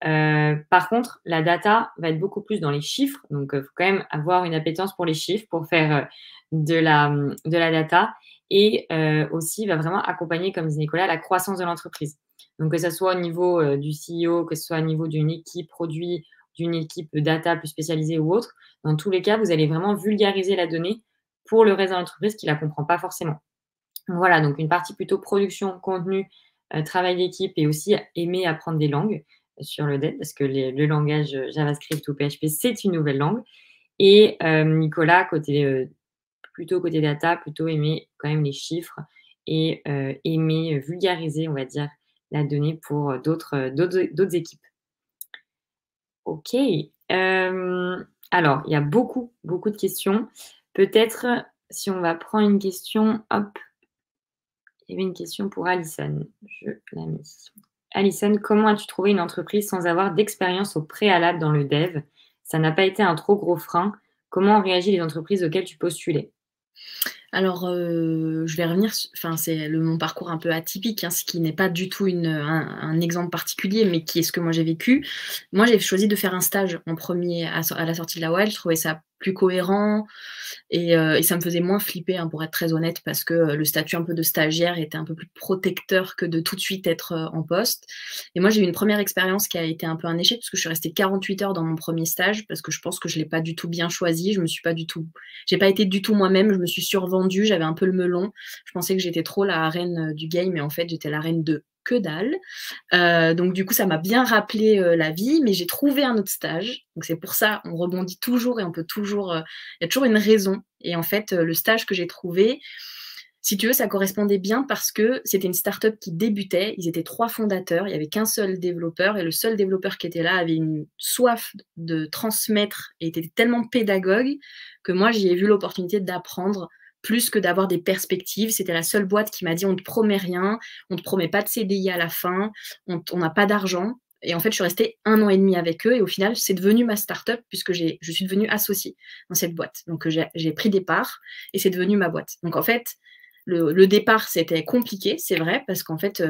Par contre, la data va être beaucoup plus dans les chiffres. Donc, il faut quand même avoir une appétence pour les chiffres pour faire de la data. Et aussi, va vraiment accompagner, comme dit Nicolas, la croissance de l'entreprise. Donc, que ce soit au niveau du CEO, que ce soit au niveau d'une équipe produit, d'une équipe data plus spécialisée ou autre, dans tous les cas, vous allez vraiment vulgariser la donnée pour le reste de l'entreprise qui ne la comprend pas forcément. Voilà, donc une partie plutôt production, contenu, travail d'équipe et aussi aimer apprendre des langues sur le dev parce que le langage JavaScript ou PHP, c'est une nouvelle langue. Et Nicolas, plutôt côté data, plutôt aimer quand même les chiffres et aimer vulgariser, on va dire, la donnée pour d'autres équipes. Ok. Alors, il y a beaucoup de questions. Peut-être, si on va prendre une question, hop. Il y avait une question pour Alison. Je la mets. Alison, comment as-tu trouvé une entreprise sans avoir d'expérience au préalable dans le dev? Ça n'a pas été un trop gros frein. Comment ont réagi les entreprises auxquelles tu postulais?
Alors, je vais revenir, c'est mon parcours un peu atypique, ce qui n'est pas du tout un exemple particulier, mais qui est ce que moi j'ai vécu. Moi, j'ai choisi de faire un stage en premier à la sortie de la Wild. Je trouvais ça plus cohérent et ça me faisait moins flipper, pour être très honnête, parce que le statut un peu de stagiaire était un peu plus protecteur que de tout de suite être en poste. Et moi, j'ai eu une première expérience qui a été un peu un échec, parce que je suis restée 48 heures dans mon premier stage, parce que je pense que je ne l'ai pas du tout bien choisi. J'ai pas été du tout moi-même, je me suis survendue, j'avais un peu le melon. Je pensais que j'étais trop la reine du game, mais en fait, j'étais la reine de que dalle. Donc du coup, ça m'a bien rappelé la vie, mais j'ai trouvé un autre stage. Donc c'est pour ça, on rebondit toujours et on peut toujours... Il y a toujours une raison. Et en fait, le stage que j'ai trouvé, si tu veux, ça correspondait bien parce que c'était une start-up qui débutait. Ils étaient 3 fondateurs, il n'y avait qu'un seul développeur et le seul développeur qui était là avait une soif de transmettre et était tellement pédagogue que moi, j'y ai vu l'opportunité d'apprendre plus que d'avoir des perspectives. C'était la seule boîte qui m'a dit on ne te promet rien, on ne te promet pas de CDI à la fin, on n'a pas d'argent. Et en fait, je suis restée 1 an et demi avec eux et au final, c'est devenu ma start-up puisque je suis devenue associée dans cette boîte. Donc, j'ai pris des parts et c'est devenu ma boîte. Donc, en fait, le départ, c'était compliqué, c'est vrai, parce qu'en fait,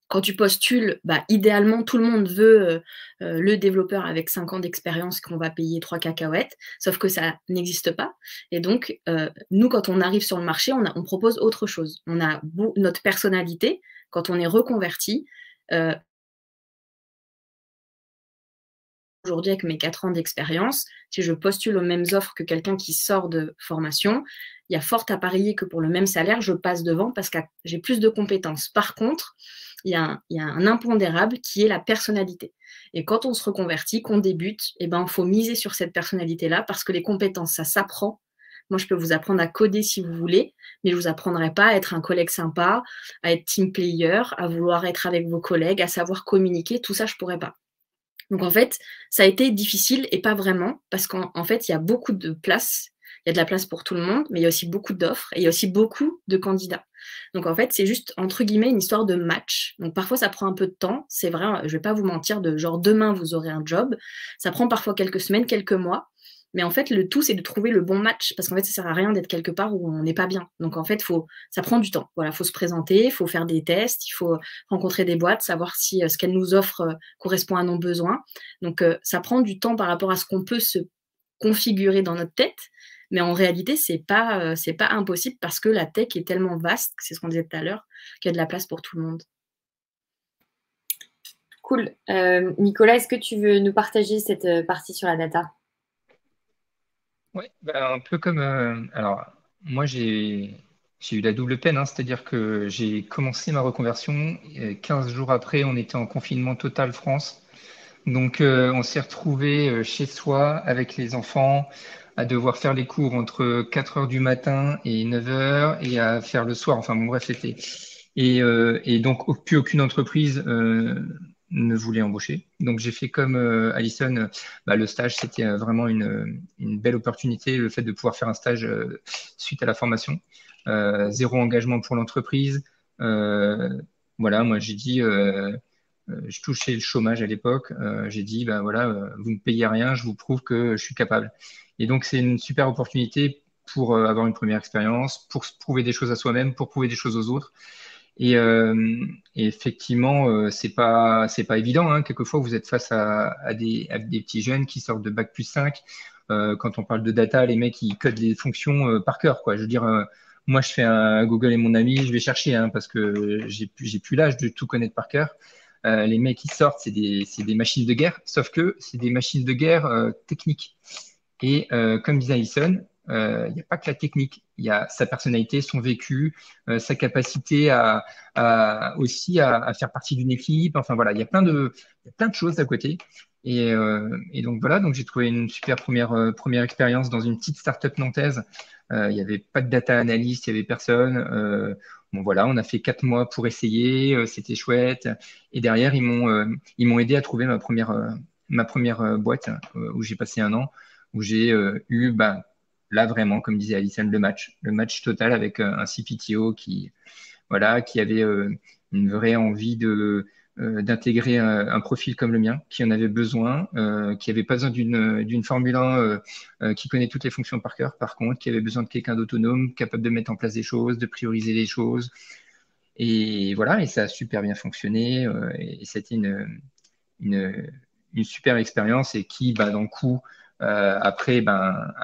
quand tu postules, idéalement, tout le monde veut le développeur avec 5 ans d'expérience qu'on va payer 3 cacahuètes, sauf que ça n'existe pas. Et donc, nous, quand on arrive sur le marché, on propose autre chose. On a notre personnalité, quand on est reconverti. Aujourd'hui, avec mes 4 ans d'expérience, si je postule aux mêmes offres que quelqu'un qui sort de formation, il y a fort à parier que pour le même salaire, je passe devant parce que j'ai plus de compétences. Par contre, il y a un impondérable qui est la personnalité. Et quand on se reconvertit, qu'on débute, il faut miser sur cette personnalité-là parce que les compétences, ça s'apprend. Moi, je peux vous apprendre à coder si vous voulez, mais je ne vous apprendrai pas à être un collègue sympa, à être team player, à vouloir être avec vos collègues, à savoir communiquer. Tout ça, je ne pourrais pas. Donc, en fait, ça a été difficile et pas vraiment parce qu'en fait, il y a beaucoup de places il y a de la place pour tout le monde, mais il y a aussi beaucoup d'offres et il y a aussi beaucoup de candidats. Donc en fait, c'est juste, entre guillemets, une histoire de match. Donc parfois, ça prend un peu de temps. C'est vrai, je vais pas vous mentir, de genre demain, vous aurez un job. Ça prend parfois quelques semaines, quelques mois. Mais en fait, le tout, c'est de trouver le bon match. Parce qu'en fait, ça sert à rien d'être quelque part où on n'est pas bien. Donc en fait, ça prend du temps. Voilà, faut se présenter, il faut faire des tests, il faut rencontrer des boîtes, savoir si ce qu'elles nous offrent correspond à nos besoins. Donc ça prend du temps par rapport à ce qu'on peut se configurer dans notre tête. Mais en réalité, c'est pas impossible parce que la tech est tellement vaste, c'est ce qu'on disait tout à l'heure, qu'il y a de la place pour tout le monde.
Cool. Nicolas, est-ce que tu veux nous partager cette partie sur la data?
Oui, un peu comme. Alors, moi, j'ai eu la double peine, hein, c'est-à-dire que j'ai commencé ma reconversion. Et 15 jours après, on était en confinement total France. Donc, on s'est retrouvé chez soi avec les enfants à devoir faire les cours entre 4 heures du matin et 9 heures et à faire le soir. Enfin, bon, bref, c'était. Et donc, plus aucune entreprise ne voulait embaucher. Donc, j'ai fait comme Alison. Le stage, c'était vraiment une belle opportunité, le fait de pouvoir faire un stage suite à la formation. Zéro engagement pour l'entreprise. Voilà, moi, j'ai dit, je touchais le chômage à l'époque. J'ai dit, voilà, vous ne payez rien, je vous prouve que je suis capable. Et donc, c'est une super opportunité pour avoir une première expérience, pour se prouver des choses à soi-même, pour prouver des choses aux autres. Et effectivement, c'est pas évident, hein. Quelquefois, vous êtes face à des petits jeunes qui sortent de bac+5. Quand on parle de data, les mecs, ils codent les fonctions par cœur, quoi. Je veux dire, moi, je fais un Google et mon ami, je vais chercher, hein, parce que j'ai plus l'âge de tout connaître par cœur. Les mecs qui sortent, c'est des machines de guerre, sauf que c'est des machines de guerre techniques. Et comme disait Alison, il n'y a pas que la technique, il y a sa personnalité, son vécu, sa capacité aussi à faire partie d'une équipe. Enfin voilà, il y a plein de choses à côté. Et donc voilà, donc j'ai trouvé une super première expérience dans une petite start-up nantaise. Il n'y avait pas de data analyst, il n'y avait personne. Bon voilà, on a fait 4 mois pour essayer, c'était chouette. Et derrière, ils m'ont aidé à trouver ma première boîte où j'ai passé 1 an, où j'ai eu là vraiment, comme disait Alison, le match total avec un CPTO voilà, qui avait une vraie envie d'intégrer un profil comme le mien, qui en avait besoin, qui avait pas besoin d'une Formule 1 qui connaît toutes les fonctions par cœur, par contre, qui avait besoin de quelqu'un d'autonome, capable de mettre en place des choses, de prioriser les choses. Et voilà, et ça a super bien fonctionné. Et c'était une super expérience et qui, dans le coup, après,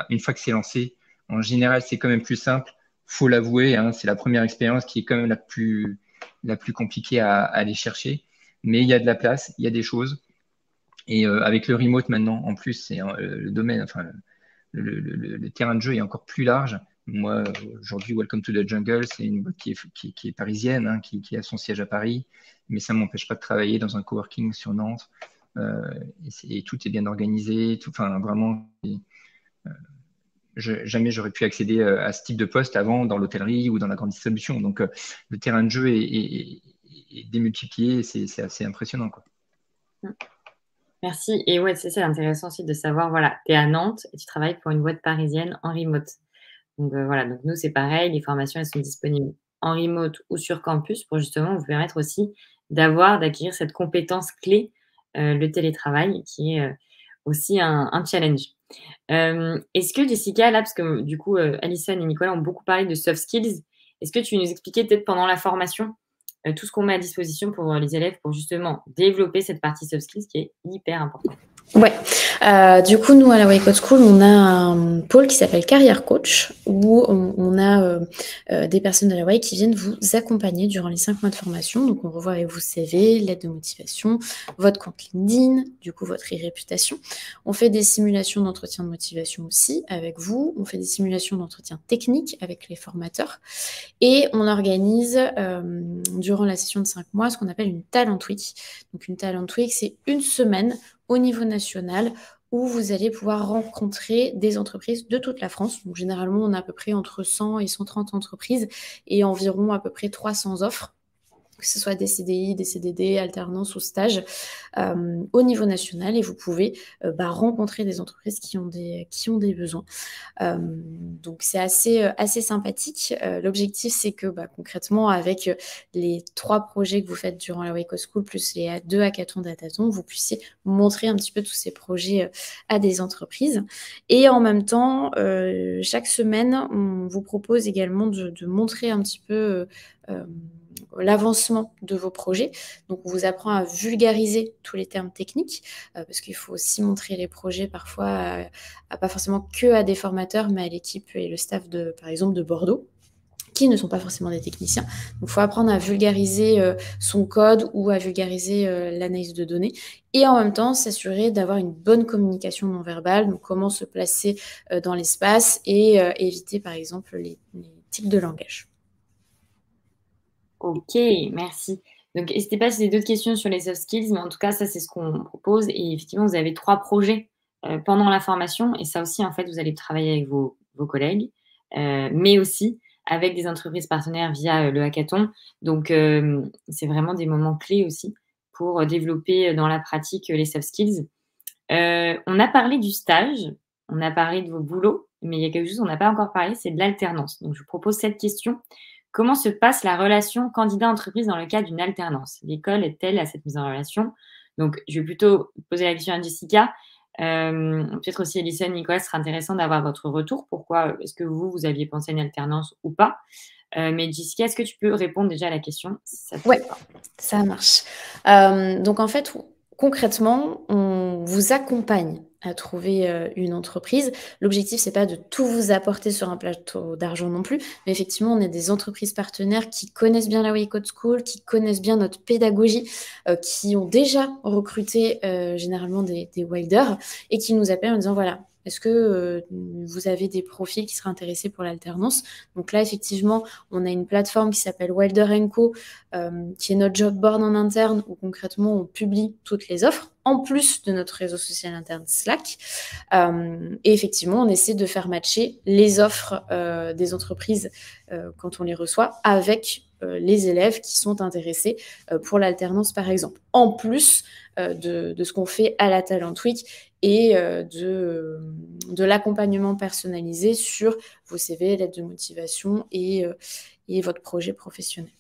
une fois que c'est lancé, en général, c'est quand même plus simple. Faut l'avouer, hein, c'est la première expérience qui est quand même la plus compliquée à aller chercher. Mais il y a de la place, il y a des choses. Et avec le remote maintenant, en plus, c'est le domaine, enfin, le terrain de jeu est encore plus large. Moi, aujourd'hui, Welcome to the Jungle, c'est une boîte qui est parisienne, hein, qui a son siège à Paris, mais ça ne m'empêche pas de travailler dans un coworking sur Nantes. Et tout est bien organisé. Enfin, vraiment, jamais j'aurais pu accéder à ce type de poste avant dans l'hôtellerie ou dans la grande distribution. Donc, le terrain de jeu est démultiplié. C'est assez impressionnant, quoi.
Merci. Et ouais, c'est intéressant aussi de savoir, voilà, tu es à Nantes et tu travailles pour une boîte parisienne en remote. Donc voilà, donc nous, c'est pareil, les formations, elles sont disponibles en remote ou sur campus pour justement vous permettre aussi d'acquérir cette compétence clé, le télétravail, qui est aussi un challenge. Est-ce que Jessica, là, parce que du coup, Alison et Nicolas ont beaucoup parlé de soft skills, est-ce que tu nous expliquais peut-être pendant la formation tout ce qu'on met à disposition pour les élèves pour justement développer cette partie soft skills qui est hyper importante?
Ouais. Du coup, nous, à la Waycode School, on a un pôle qui s'appelle Career Coach, où on a des personnes de la Way qui viennent vous accompagner durant les 5 mois de formation. Donc, on revoit avec vous CV, lettre de motivation, votre compte LinkedIn, du coup, votre e-réputation. On fait des simulations d'entretien de motivation aussi avec vous. On fait des simulations d'entretien technique avec les formateurs. Et on organise, durant la session de 5 mois, ce qu'on appelle une Talent Week. Donc, une Talent Week, c'est une semaine au niveau national où vous allez pouvoir rencontrer des entreprises de toute la France. Donc, généralement, on a à peu près entre 100 et 130 entreprises et environ à peu près 300 offres. que ce soit des CDI, des CDD, alternance ou stage, au niveau national, et vous pouvez rencontrer des entreprises qui ont des besoins. Donc c'est assez sympathique. L'objectif, c'est que concrètement, avec les 3 projets que vous faites durant la Wake School, plus les 2 hackathons Datathon, vous puissiez montrer un petit peu tous ces projets à des entreprises. Et en même temps, chaque semaine, on vous propose également de montrer un petit peu l'avancement de vos projets. Donc, on vous apprend à vulgariser tous les termes techniques, parce qu'il faut aussi montrer les projets parfois pas forcément que à des formateurs, mais à l'équipe et le staff par exemple, de Bordeaux, qui ne sont pas forcément des techniciens. Donc, il faut apprendre à vulgariser son code ou à vulgariser l'analyse de données, et en même temps s'assurer d'avoir une bonne communication non verbale, donc comment se placer dans l'espace et éviter par exemple les tics de langage.
Ok, merci. Donc, n'hésitez pas si vous avez d'autres questions sur les soft skills, mais en tout cas, ça, c'est ce qu'on propose. Et effectivement, vous avez 3 projets pendant la formation. Et ça aussi, en fait, vous allez travailler avec vos collègues, mais aussi avec des entreprises partenaires via le hackathon. Donc, c'est vraiment des moments clés aussi pour développer dans la pratique les soft skills. On a parlé du stage, on a parlé de vos boulots, mais il y a quelque chose qu'on n'a pas encore parlé, c'est de l'alternance. Donc, je vous propose cette question. Comment se passe la relation candidat-entreprise dans le cas d'une alternance? L'école est-elle à cette mise en relation? Donc, je vais plutôt poser la question à Jessica. Peut-être aussi Elissa, Nicolas, ce sera intéressant d'avoir votre retour. Pourquoi est-ce que vous aviez pensé à une alternance ou pas? Mais Jessica, est-ce que tu peux répondre déjà à la question si ça te
Ouais,
plaît pas?
ça marche. Donc en fait, concrètement, on vous accompagne à trouver une entreprise. L'objectif, c'est pas de tout vous apporter sur un plateau d'argent non plus, mais effectivement, on est des entreprises partenaires qui connaissent bien la Way Code School, qui connaissent bien notre pédagogie, qui ont déjà recruté généralement des wilders, et qui nous appellent en disant voilà, est-ce que vous avez des profils qui seraient intéressés pour l'alternance? Donc là, effectivement, on a une plateforme qui s'appelle Wilder & Co, qui est notre job board en interne, où concrètement on publie toutes les offres, en plus de notre réseau social interne Slack. Et effectivement, on essaie de faire matcher les offres des entreprises quand on les reçoit avec les élèves qui sont intéressés pour l'alternance, par exemple. En plus de ce qu'on fait à la Talent Week et de l'accompagnement personnalisé sur vos CV, lettres de motivation et votre projet professionnel.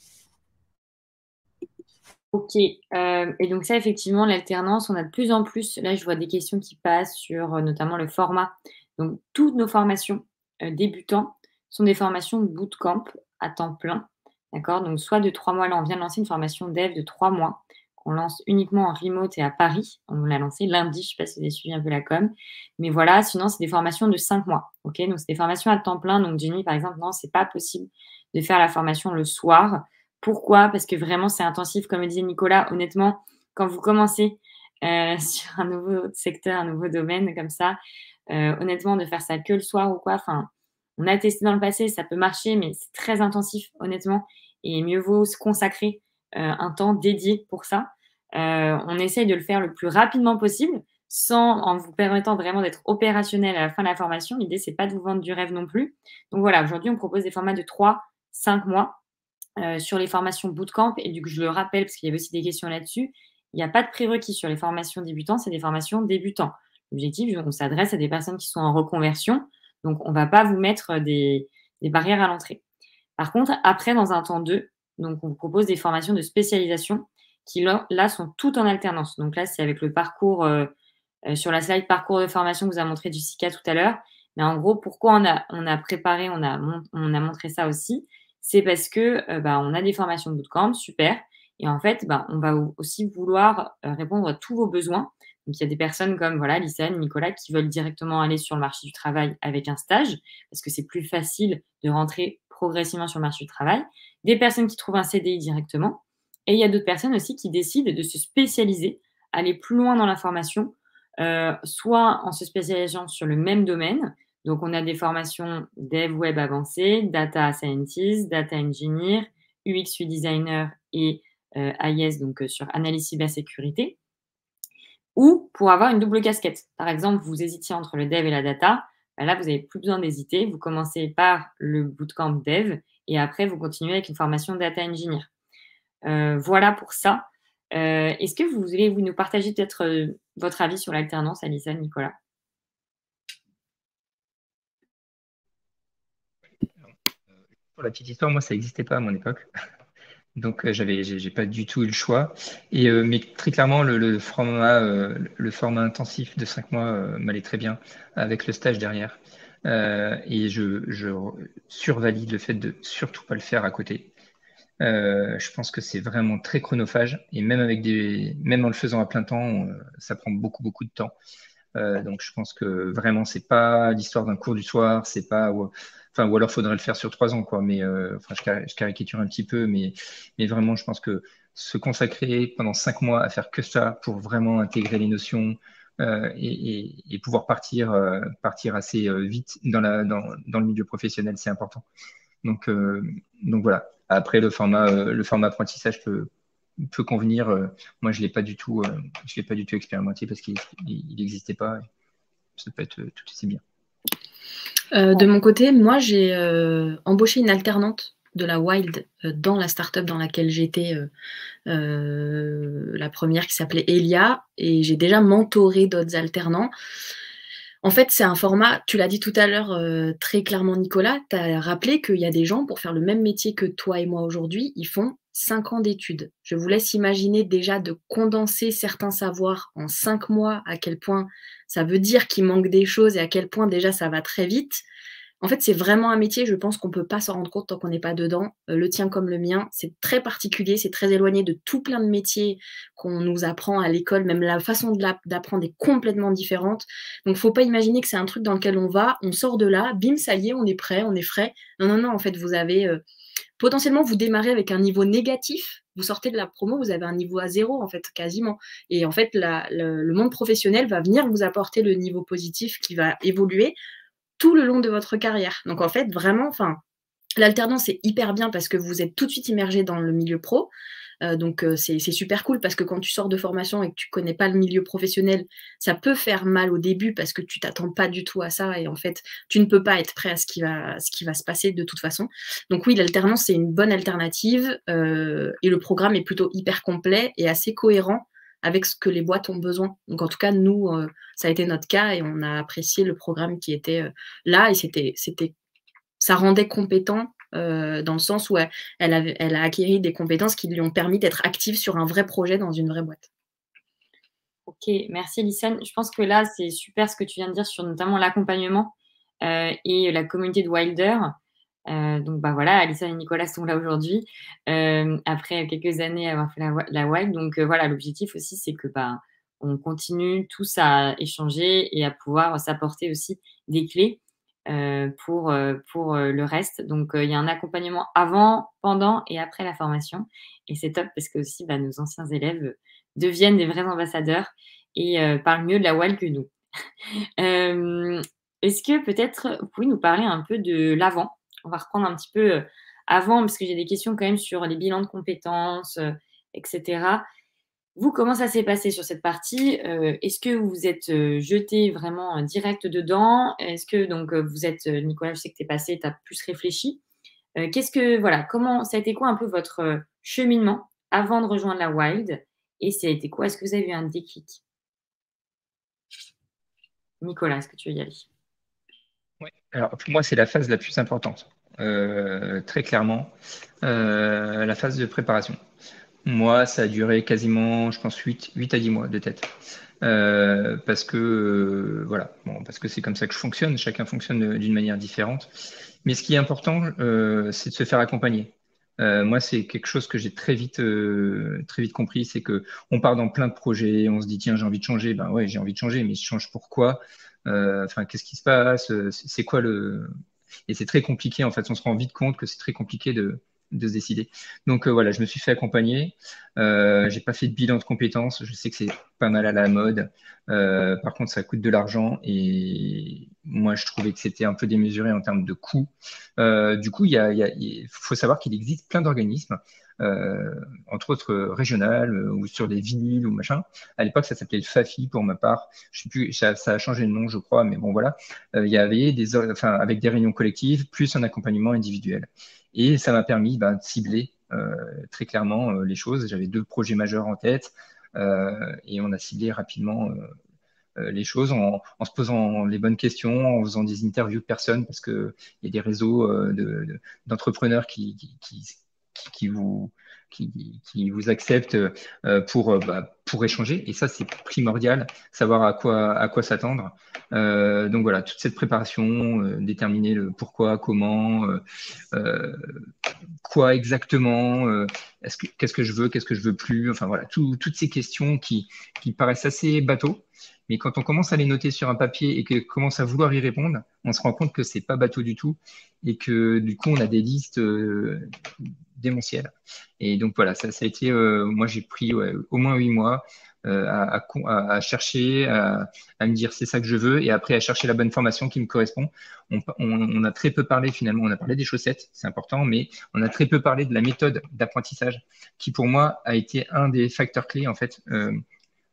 Ok. Et donc ça, effectivement, l'alternance, on a de plus en plus, là, je vois des questions qui passent sur notamment le format. Donc, toutes nos formations débutants sont des formations bootcamp à temps plein. D'accord? Donc, soit de 3 mois, là, on vient de lancer une formation dev de 3 mois qu'on lance uniquement en remote et à Paris. On l'a lancé lundi, je ne sais pas si vous avez suivi un peu la com. Mais voilà, sinon, c'est des formations de 5 mois. Ok? Donc, c'est des formations à temps plein. Donc, Jenny, par exemple, non, c'est pas possible de faire la formation le soir. Pourquoi? Parce que vraiment, c'est intensif. Comme le disait Nicolas, honnêtement, quand vous commencez sur un nouveau secteur, un nouveau domaine comme ça, honnêtement, de faire ça que le soir ou quoi, enfin, on a testé dans le passé, ça peut marcher, mais c'est très intensif, honnêtement. Et mieux vaut se consacrer un temps dédié pour ça. On essaye de le faire le plus rapidement possible, en vous permettant vraiment d'être opérationnel à la fin de la formation. L'idée, c'est pas de vous vendre du rêve non plus. Donc voilà, aujourd'hui, on propose des formats de 3-5 mois. Sur les formations bootcamp, et du coup, je le rappelle parce qu'il y avait aussi des questions là-dessus, il n'y a pas de prérequis sur les formations débutants, c'est des formations débutants. L'objectif, on s'adresse à des personnes qui sont en reconversion, donc on ne va pas vous mettre des barrières à l'entrée. Par contre, après, dans un temps 2, donc on vous propose des formations de spécialisation qui, là, sont toutes en alternance. Donc là, c'est avec le parcours, sur la slide parcours de formation que vous a montré Jessica tout à l'heure. Mais en gros, pourquoi on a préparé, on a montré ça aussi, c'est parce que on a des formations de bootcamp, super. Et en fait, on va aussi vouloir répondre à tous vos besoins. Donc, il y a des personnes comme Lisa, Nicolas, qui veulent directement aller sur le marché du travail avec un stage, parce que c'est plus facile de rentrer progressivement sur le marché du travail. Des personnes qui trouvent un CDI directement. Et il y a d'autres personnes aussi qui décident de se spécialiser, aller plus loin dans la formation, soit en se spécialisant sur le même domaine. Donc, on a des formations dev web avancé, data scientist, data engineer, UX UI designer et AIS, donc sur analyse cybersécurité. Ou pour avoir une double casquette. Par exemple, vous hésitiez entre le dev et la data. Là, vous n'avez plus besoin d'hésiter. Vous commencez par le bootcamp dev et après, vous continuez avec une formation data engineer. Voilà pour ça. Est-ce que vous voulez nous partager peut-être votre avis sur l'alternance, Alison, Nicolas?
Pour la petite histoire, moi, ça n'existait pas à mon époque. Donc, j'ai pas du tout eu le choix. Mais très clairement, le format intensif de 5 mois m'allait très bien avec le stage derrière. Et je survalide le fait de surtout pas le faire à côté. Je pense que c'est vraiment très chronophage et même en le faisant à plein temps, ça prend beaucoup, beaucoup de temps. Donc, je pense que vraiment, c'est pas l'histoire d'un cours du soir, c'est pas, enfin, ou alors faudrait le faire sur 3 ans, quoi. Mais enfin, je caricature un petit peu, mais vraiment, je pense que se consacrer pendant 5 mois à faire que ça pour vraiment intégrer les notions et pouvoir partir assez vite dans le milieu professionnel, c'est important. Donc, euh, donc voilà. Après, le format apprentissage peut convenir. Moi, je l'ai pas du tout expérimenté parce qu'il n'existait pas. Ça peut être tout aussi bien.
De mon côté, moi, j'ai embauché une alternante de la Wild dans la startup dans laquelle j'étais, la première qui s'appelait Elia, et j'ai déjà mentoré d'autres alternants. En fait, c'est un format, tu l'as dit tout à l'heure très clairement, Nicolas, tu as rappelé qu'il y a des gens, pour faire le même métier que toi et moi aujourd'hui, ils font 5 ans d'études. Je vous laisse imaginer déjà de condenser certains savoirs en 5 mois, à quel point ça veut dire qu'il manque des choses et à quel point déjà ça va très vite. En fait, c'est vraiment un métier, je pense qu'on ne peut pas s'en rendre compte tant qu'on n'est pas dedans. Le tien comme le mien, c'est très particulier, c'est très éloigné de tout plein de métiers qu'on nous apprend à l'école. Même la façon d'apprendre est complètement différente. Donc, il ne faut pas imaginer que c'est un truc dans lequel on va, on sort de là, bim, ça y est, on est prêt, on est frais. Non, non, non, en fait, vous avez... potentiellement, vous démarrez avec un niveau négatif. Vous sortez de la promo, vous avez un niveau à 0, en fait, quasiment. Et en fait, le monde professionnel va venir vous apporter le niveau positif qui va évoluer tout le long de votre carrière. Donc en fait, vraiment, l'alternance c'est hyper bien parce que vous êtes tout de suite immergé dans le milieu pro. Donc c'est super cool parce que quand tu sors de formation et que tu connais pas le milieu professionnel, ça peut faire mal au début parce que tu t'attends pas du tout à ça et en fait tu ne peux pas être prêt à ce qui va se passer de toute façon. Donc oui, l'alternance c'est une bonne alternative et le programme est plutôt hyper complet et assez cohérent avec ce que les boîtes ont besoin. Donc en tout cas, nous, ça a été notre cas et on a apprécié le programme qui était là et ça rendait compétent dans le sens où elle a acquis des compétences qui lui ont permis d'être active sur un vrai projet dans une vraie boîte.
Ok, merci Alison. Je pense que là, c'est super ce que tu viens de dire sur notamment l'accompagnement et la communauté de Wilder. Donc voilà, Alison et Nicolas sont là aujourd'hui après quelques années à avoir fait la Wild. Donc voilà, l'objectif aussi, c'est que on continue tous à échanger et à pouvoir s'apporter aussi des clés pour le reste. Donc il y a un accompagnement avant, pendant et après la formation. Et c'est top parce que aussi nos anciens élèves deviennent des vrais ambassadeurs et parlent mieux de la Wild que nous. Est-ce que peut-être vous pouvez nous parler un peu de l'avant? On va reprendre un petit peu avant, parce que j'ai des questions quand même sur les bilans de compétences, etc. Vous, comment ça s'est passé sur cette partie? Est-ce que vous vous êtes jeté vraiment direct dedans? Est-ce que donc vous êtes, Nicolas, je sais que tu es passé, tu as plus réfléchi. Comment ça a été quoi un peu votre cheminement avant de rejoindre la Wild? Et ça a été quoi? Est-ce que vous avez eu un déclic? Nicolas, est-ce que tu veux y aller?
Ouais. Alors, pour moi, c'est la phase la plus importante. Très clairement, la phase de préparation. Moi, ça a duré quasiment, je pense, 8 à 10 mois de tête. Parce que, voilà, bon, parce que c'est comme ça que je fonctionne. Chacun fonctionne d'une manière différente. Mais ce qui est important, c'est de se faire accompagner. Moi, c'est quelque chose que j'ai très vite compris, c'est que on part dans plein de projets, on se dit tiens, j'ai envie de changer. Ben ouais, j'ai envie de changer, mais je change pourquoi? Enfin, qu'est-ce qui se passe? C'est quoi le... Et c'est très compliqué, en fait. On se rend vite compte que c'est très compliqué de se décider. Donc voilà, je me suis fait accompagner. J'ai pas fait de bilan de compétences. Je sais que c'est pas mal à la mode. Par contre, ça coûte de l'argent et moi, je trouvais que c'était un peu démesuré en termes de coûts. Du coup, il faut savoir qu'il existe plein d'organismes, entre autres régionales ou sur des villes ou machin. À l'époque, ça s'appelait le FAFI pour ma part. Je sais plus, ça a changé de nom, je crois, mais bon voilà. Il y avait avec des réunions collectives plus un accompagnement individuel. Et ça m'a permis de cibler très clairement les choses. J'avais 2 projets majeurs en tête et on a ciblé rapidement les choses en se posant les bonnes questions, en faisant des interviews de personnes, parce qu'il y a des réseaux d'entrepreneurs qui vous acceptent pour échanger. Et ça, c'est primordial, savoir à quoi s'attendre. Donc voilà, toute cette préparation, déterminer le pourquoi, comment, quoi exactement, qu'est-ce que je veux plus, enfin voilà, toutes ces questions qui paraissent assez bateaux. Mais quand on commence à les noter sur un papier et qu'on commence à vouloir y répondre, on se rend compte que c'est pas bateau du tout et que du coup, on a des listes démentielles. Et donc voilà, ça a été, moi j'ai pris au moins 8 mois à chercher, à me dire c'est ça que je veux et après à chercher la bonne formation qui me correspond. On a très peu parlé finalement, on a parlé des chaussettes, c'est important, mais on a très peu parlé de la méthode d'apprentissage qui pour moi a été un des facteurs clés en fait.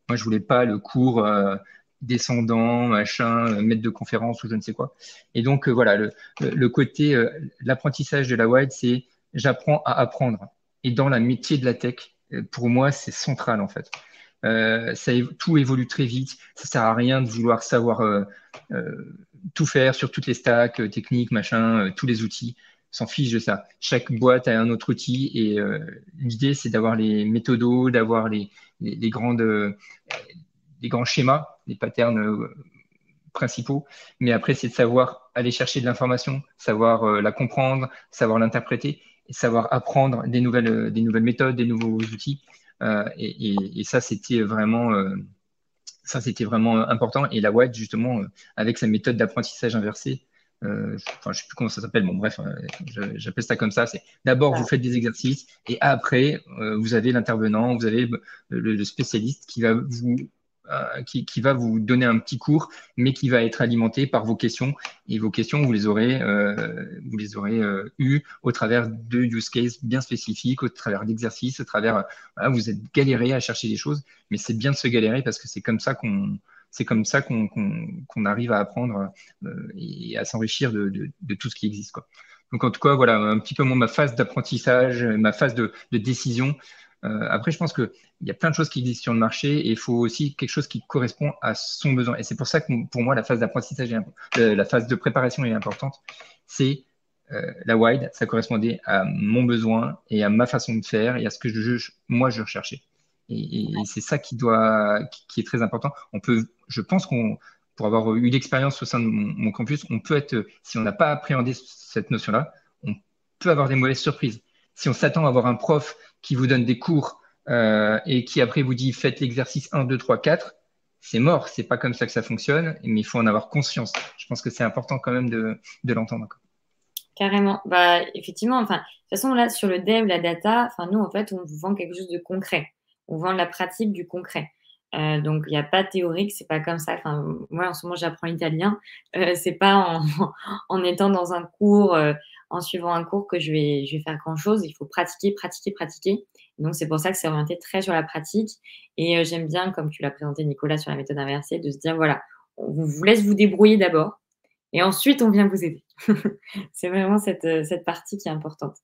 Moi, je voulais pas le cours descendant, machin, maître de conférence ou je ne sais quoi. Et donc, voilà, le côté, l'apprentissage de la WIDE, c'est j'apprends à apprendre. Et dans la métier de la tech, pour moi, c'est central, en fait. Tout évolue très vite. Ça sert à rien de vouloir savoir tout faire sur toutes les stacks techniques, machin, tous les outils. On s'en fiche de ça. Chaque boîte a un autre outil et l'idée, c'est d'avoir les méthodos, d'avoir les grands schémas, les patterns principaux. Mais après, c'est de savoir aller chercher de l'information, savoir la comprendre, savoir l'interpréter et savoir apprendre des nouvelles méthodes, des nouveaux outils. Et ça, c'était vraiment important. Et la WIDE, justement, avec sa méthode d'apprentissage inversé, je ne sais plus comment ça s'appelle. Bon, bref, j'appelle ça comme ça. C'est d'abord, vous faites des exercices et après, vous avez l'intervenant, vous avez le spécialiste qui va vous donner un petit cours, mais qui va être alimenté par vos questions. Et vos questions, vous les aurez eues au travers de use cases bien spécifiques, au travers d'exercices, au travers, vous êtes galéré à chercher des choses, mais c'est bien de se galérer parce que c'est comme ça qu'on arrive à apprendre et à s'enrichir de tout ce qui existe, quoi. Donc, en tout cas, voilà, un petit peu ma phase d'apprentissage, ma phase de décision. Après, je pense qu'il y a plein de choses qui existent sur le marché et il faut aussi quelque chose qui correspond à son besoin. Et c'est pour ça que pour moi, la phase d'apprentissage, la phase de préparation est importante. C'est la WIDE, ça correspondait à mon besoin et à ma façon de faire et à ce que moi, je recherchais. Et c'est ça qui est très important. Je pense pour avoir eu l'expérience au sein de mon campus, on peut être, si on n'a pas appréhendé cette notion-là, on peut avoir des mauvaises surprises. Si on s'attend à avoir un prof qui vous donne des cours et qui après vous dit faites l'exercice 1, 2, 3, 4, c'est mort. C'est pas comme ça que ça fonctionne, mais il faut en avoir conscience. Je pense que c'est important quand même de l'entendre.
Carrément. Bah, effectivement, enfin, de toute façon, là, sur le dev, la data, enfin, nous, en fait, on vous vend quelque chose de concret. On vend la pratique du concret. Donc, il n'y a pas de théorique, c'est pas comme ça. Enfin, moi, en ce moment, j'apprends l'italien. C'est pas en étant dans un cours, en suivant un cours que je vais faire grand-chose. Il faut pratiquer. Donc, c'est pour ça que c'est orienté très sur la pratique. Et j'aime bien, comme tu l'as présenté, Nicolas, sur la méthode inversée, de se dire, voilà, on vous laisse vous débrouiller d'abord. Et ensuite, on vient vous aider. C'est vraiment cette partie qui est importante.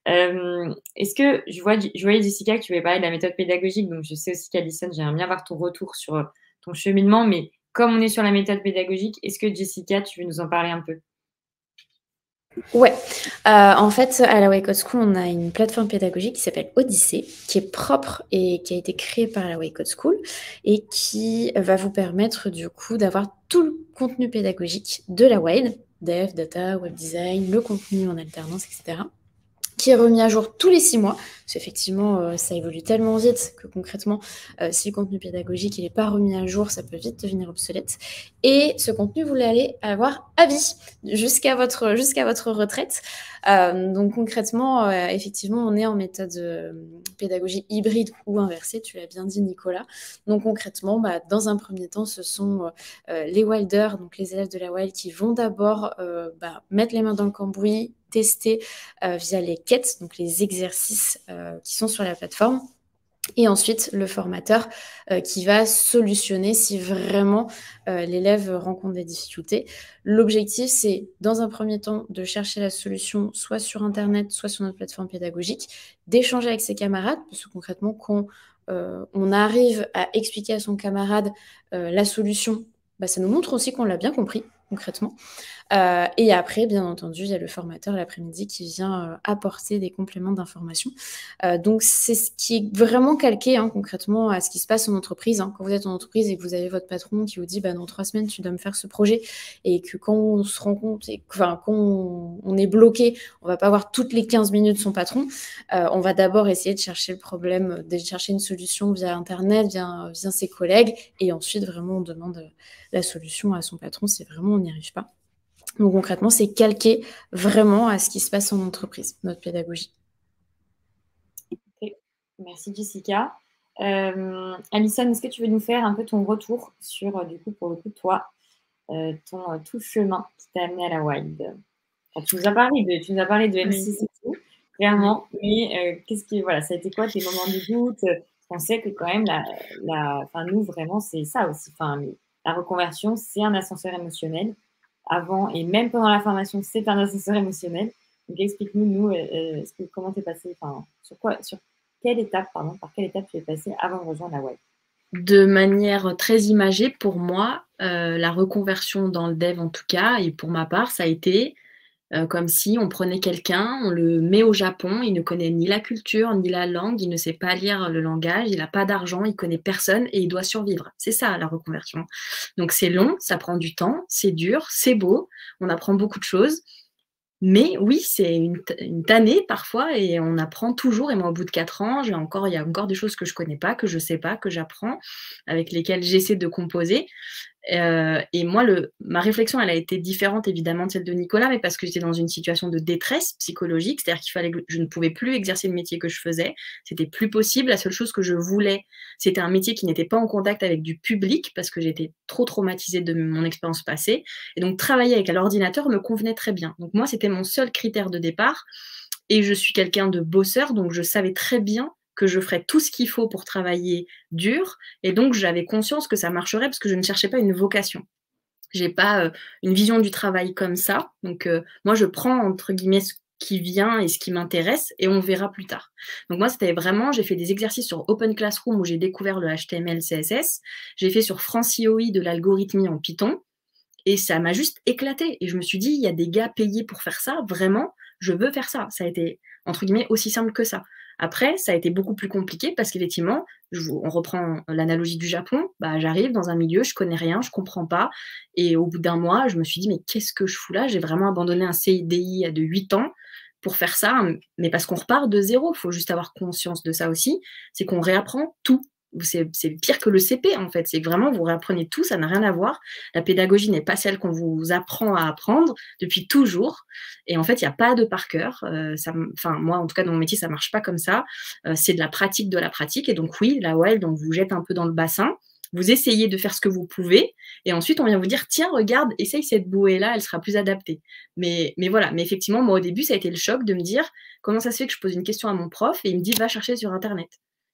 Est-ce que je voyais, Jessica, que tu voulais parler de la méthode pédagogique, donc je sais aussi qu'Alison, j'aimerais bien avoir ton retour sur ton cheminement, mais comme on est sur la méthode pédagogique, est-ce que Jessica, tu veux nous en parler un peu?
Ouais, en fait, à la Wake School, on a une plateforme pédagogique qui s'appelle Odyssée, qui est propre et qui a été créée par la Wake School et qui va vous permettre du coup d'avoir tout le contenu pédagogique de la WIDE, dev, data, web design, le contenu en alternance, etc., qui est remis à jour tous les 6 mois. Parce qu'effectivement, ça évolue tellement vite que concrètement, si le contenu pédagogique n'est pas remis à jour, ça peut vite devenir obsolète. Et ce contenu, vous l'allez avoir à vie, jusqu'à votre retraite. Donc concrètement, effectivement, on est en méthode pédagogie hybride ou inversée, tu l'as bien dit, Nicolas. Donc concrètement, dans un premier temps, ce sont les wilders, donc les élèves de la wild, qui vont d'abord mettre les mains dans le cambouis, tester via les quêtes, donc les exercices qui sont sur la plateforme. Et ensuite, le formateur qui va solutionner si vraiment l'élève rencontre des difficultés. L'objectif, c'est dans un premier temps de chercher la solution soit sur Internet, soit sur notre plateforme pédagogique, d'échanger avec ses camarades, parce que concrètement, quand on arrive à expliquer à son camarade la solution, bah, ça nous montre aussi qu'on l'a bien compris, concrètement. Et après, bien entendu, il y a le formateur l'après-midi qui vient apporter des compléments d'information. Donc, c'est ce qui est vraiment calqué concrètement à ce qui se passe en entreprise. Quand vous êtes en entreprise et que vous avez votre patron qui vous dit bah, dans 3 semaines, tu dois me faire ce projet, et que quand on se rend compte, quand on est bloqué, on va pas voir toutes les 15 minutes son patron. On va d'abord essayer de chercher le problème, de chercher une solution via Internet, via ses collègues, et ensuite, vraiment, on demande la solution à son patron si vraiment on n'y arrive pas. Donc concrètement, c'est calqué vraiment à ce qui se passe en entreprise, notre pédagogie.
Okay. Merci Jessica. Alison, est-ce que tu veux nous faire un peu ton retour sur, du coup, pour le coup, toi, ton tout chemin qui t'a amené à la Wild? Enfin, tu nous as parlé de M6 et tout, clairement, mais voilà, ça a été quoi tes moments de doute? On sait que quand même, nous, vraiment, c'est ça aussi. La reconversion, c'est un ascenseur émotionnel. Avant et même pendant la formation, c'est un ascenseur émotionnel. Donc, explique-nous, comment t'es passé, sur quelle étape, par quelle étape tu es passé avant de rejoindre la Wild?
De manière très imagée, pour moi, la reconversion dans le dev en tout cas, et pour ma part, ça a été comme si on prenait quelqu'un, on le met au Japon, il ne connaît ni la culture, ni la langue, il ne sait pas lire le langage, il n'a pas d'argent, il connaît personne et il doit survivre. C'est ça la reconversion. Donc c'est long, ça prend du temps, c'est dur, c'est beau, on apprend beaucoup de choses. Mais oui, c'est une tannée parfois et on apprend toujours. Et moi, au bout de 4 ans, il y a encore des choses que je ne connais pas, que je ne sais pas, que j'apprends, avec lesquelles j'essaie de composer. Et moi, ma réflexion, elle a été différente évidemment de celle de Nicolas, mais parce que j'étais dans une situation de détresse psychologique, c'est-à-dire qu'il fallait que je ne pouvais plus exercer le métier que je faisais, c'était plus possible. La seule chose que je voulais, c'était un métier qui n'était pas en contact avec du public, parce que j'étais trop traumatisée de mon expérience passée. Et donc, travailler avec l'ordinateur me convenait très bien. Donc moi, c'était mon seul critère de départ. Et je suis quelqu'un de bosseur, donc je savais très bien que je ferais tout ce qu'il faut pour travailler dur. Et donc, j'avais conscience que ça marcherait parce que je ne cherchais pas une vocation. J'ai pas une vision du travail comme ça. Donc, moi, je prends, entre guillemets, ce qui vient et ce qui m'intéresse et on verra plus tard. Donc, moi, c'était vraiment, j'ai fait des exercices sur Open Classroom où j'ai découvert le HTML, CSS. J'ai fait sur FranciOI de l'algorithmie en Python. Et ça m'a juste éclaté. Et je me suis dit, il y a des gars payés pour faire ça. Vraiment, je veux faire ça. Ça a été, entre guillemets, aussi simple que ça. Après, ça a été beaucoup plus compliqué parce qu'effectivement, on reprend l'analogie du Japon, j'arrive dans un milieu, je connais rien, je comprends pas. Et au bout d'un mois, je me suis dit, mais qu'est-ce que je fous là? J'ai vraiment abandonné un CDI de 8 ans pour faire ça, mais parce qu'on repart de zéro. Il faut juste avoir conscience de ça aussi. C'est qu'on réapprend tout. C'est pire que le CP, en fait. C'est que vraiment, vous réapprenez tout, ça n'a rien à voir. La pédagogie n'est pas celle qu'on vous apprend à apprendre depuis toujours. Et en fait, il n'y a pas de par cœur. Moi, en tout cas, dans mon métier, ça ne marche pas comme ça. C'est de la pratique de la pratique. Et donc, oui, la Wild, on vous jette un peu dans le bassin. Vous essayez de faire ce que vous pouvez. Et ensuite, on vient vous dire, tiens, regarde, essaye cette bouée-là, elle sera plus adaptée. Mais voilà. Mais effectivement, moi, au début, ça a été le choc de me dire, comment ça se fait que je pose une question à mon prof et il me dit, va chercher sur Internet.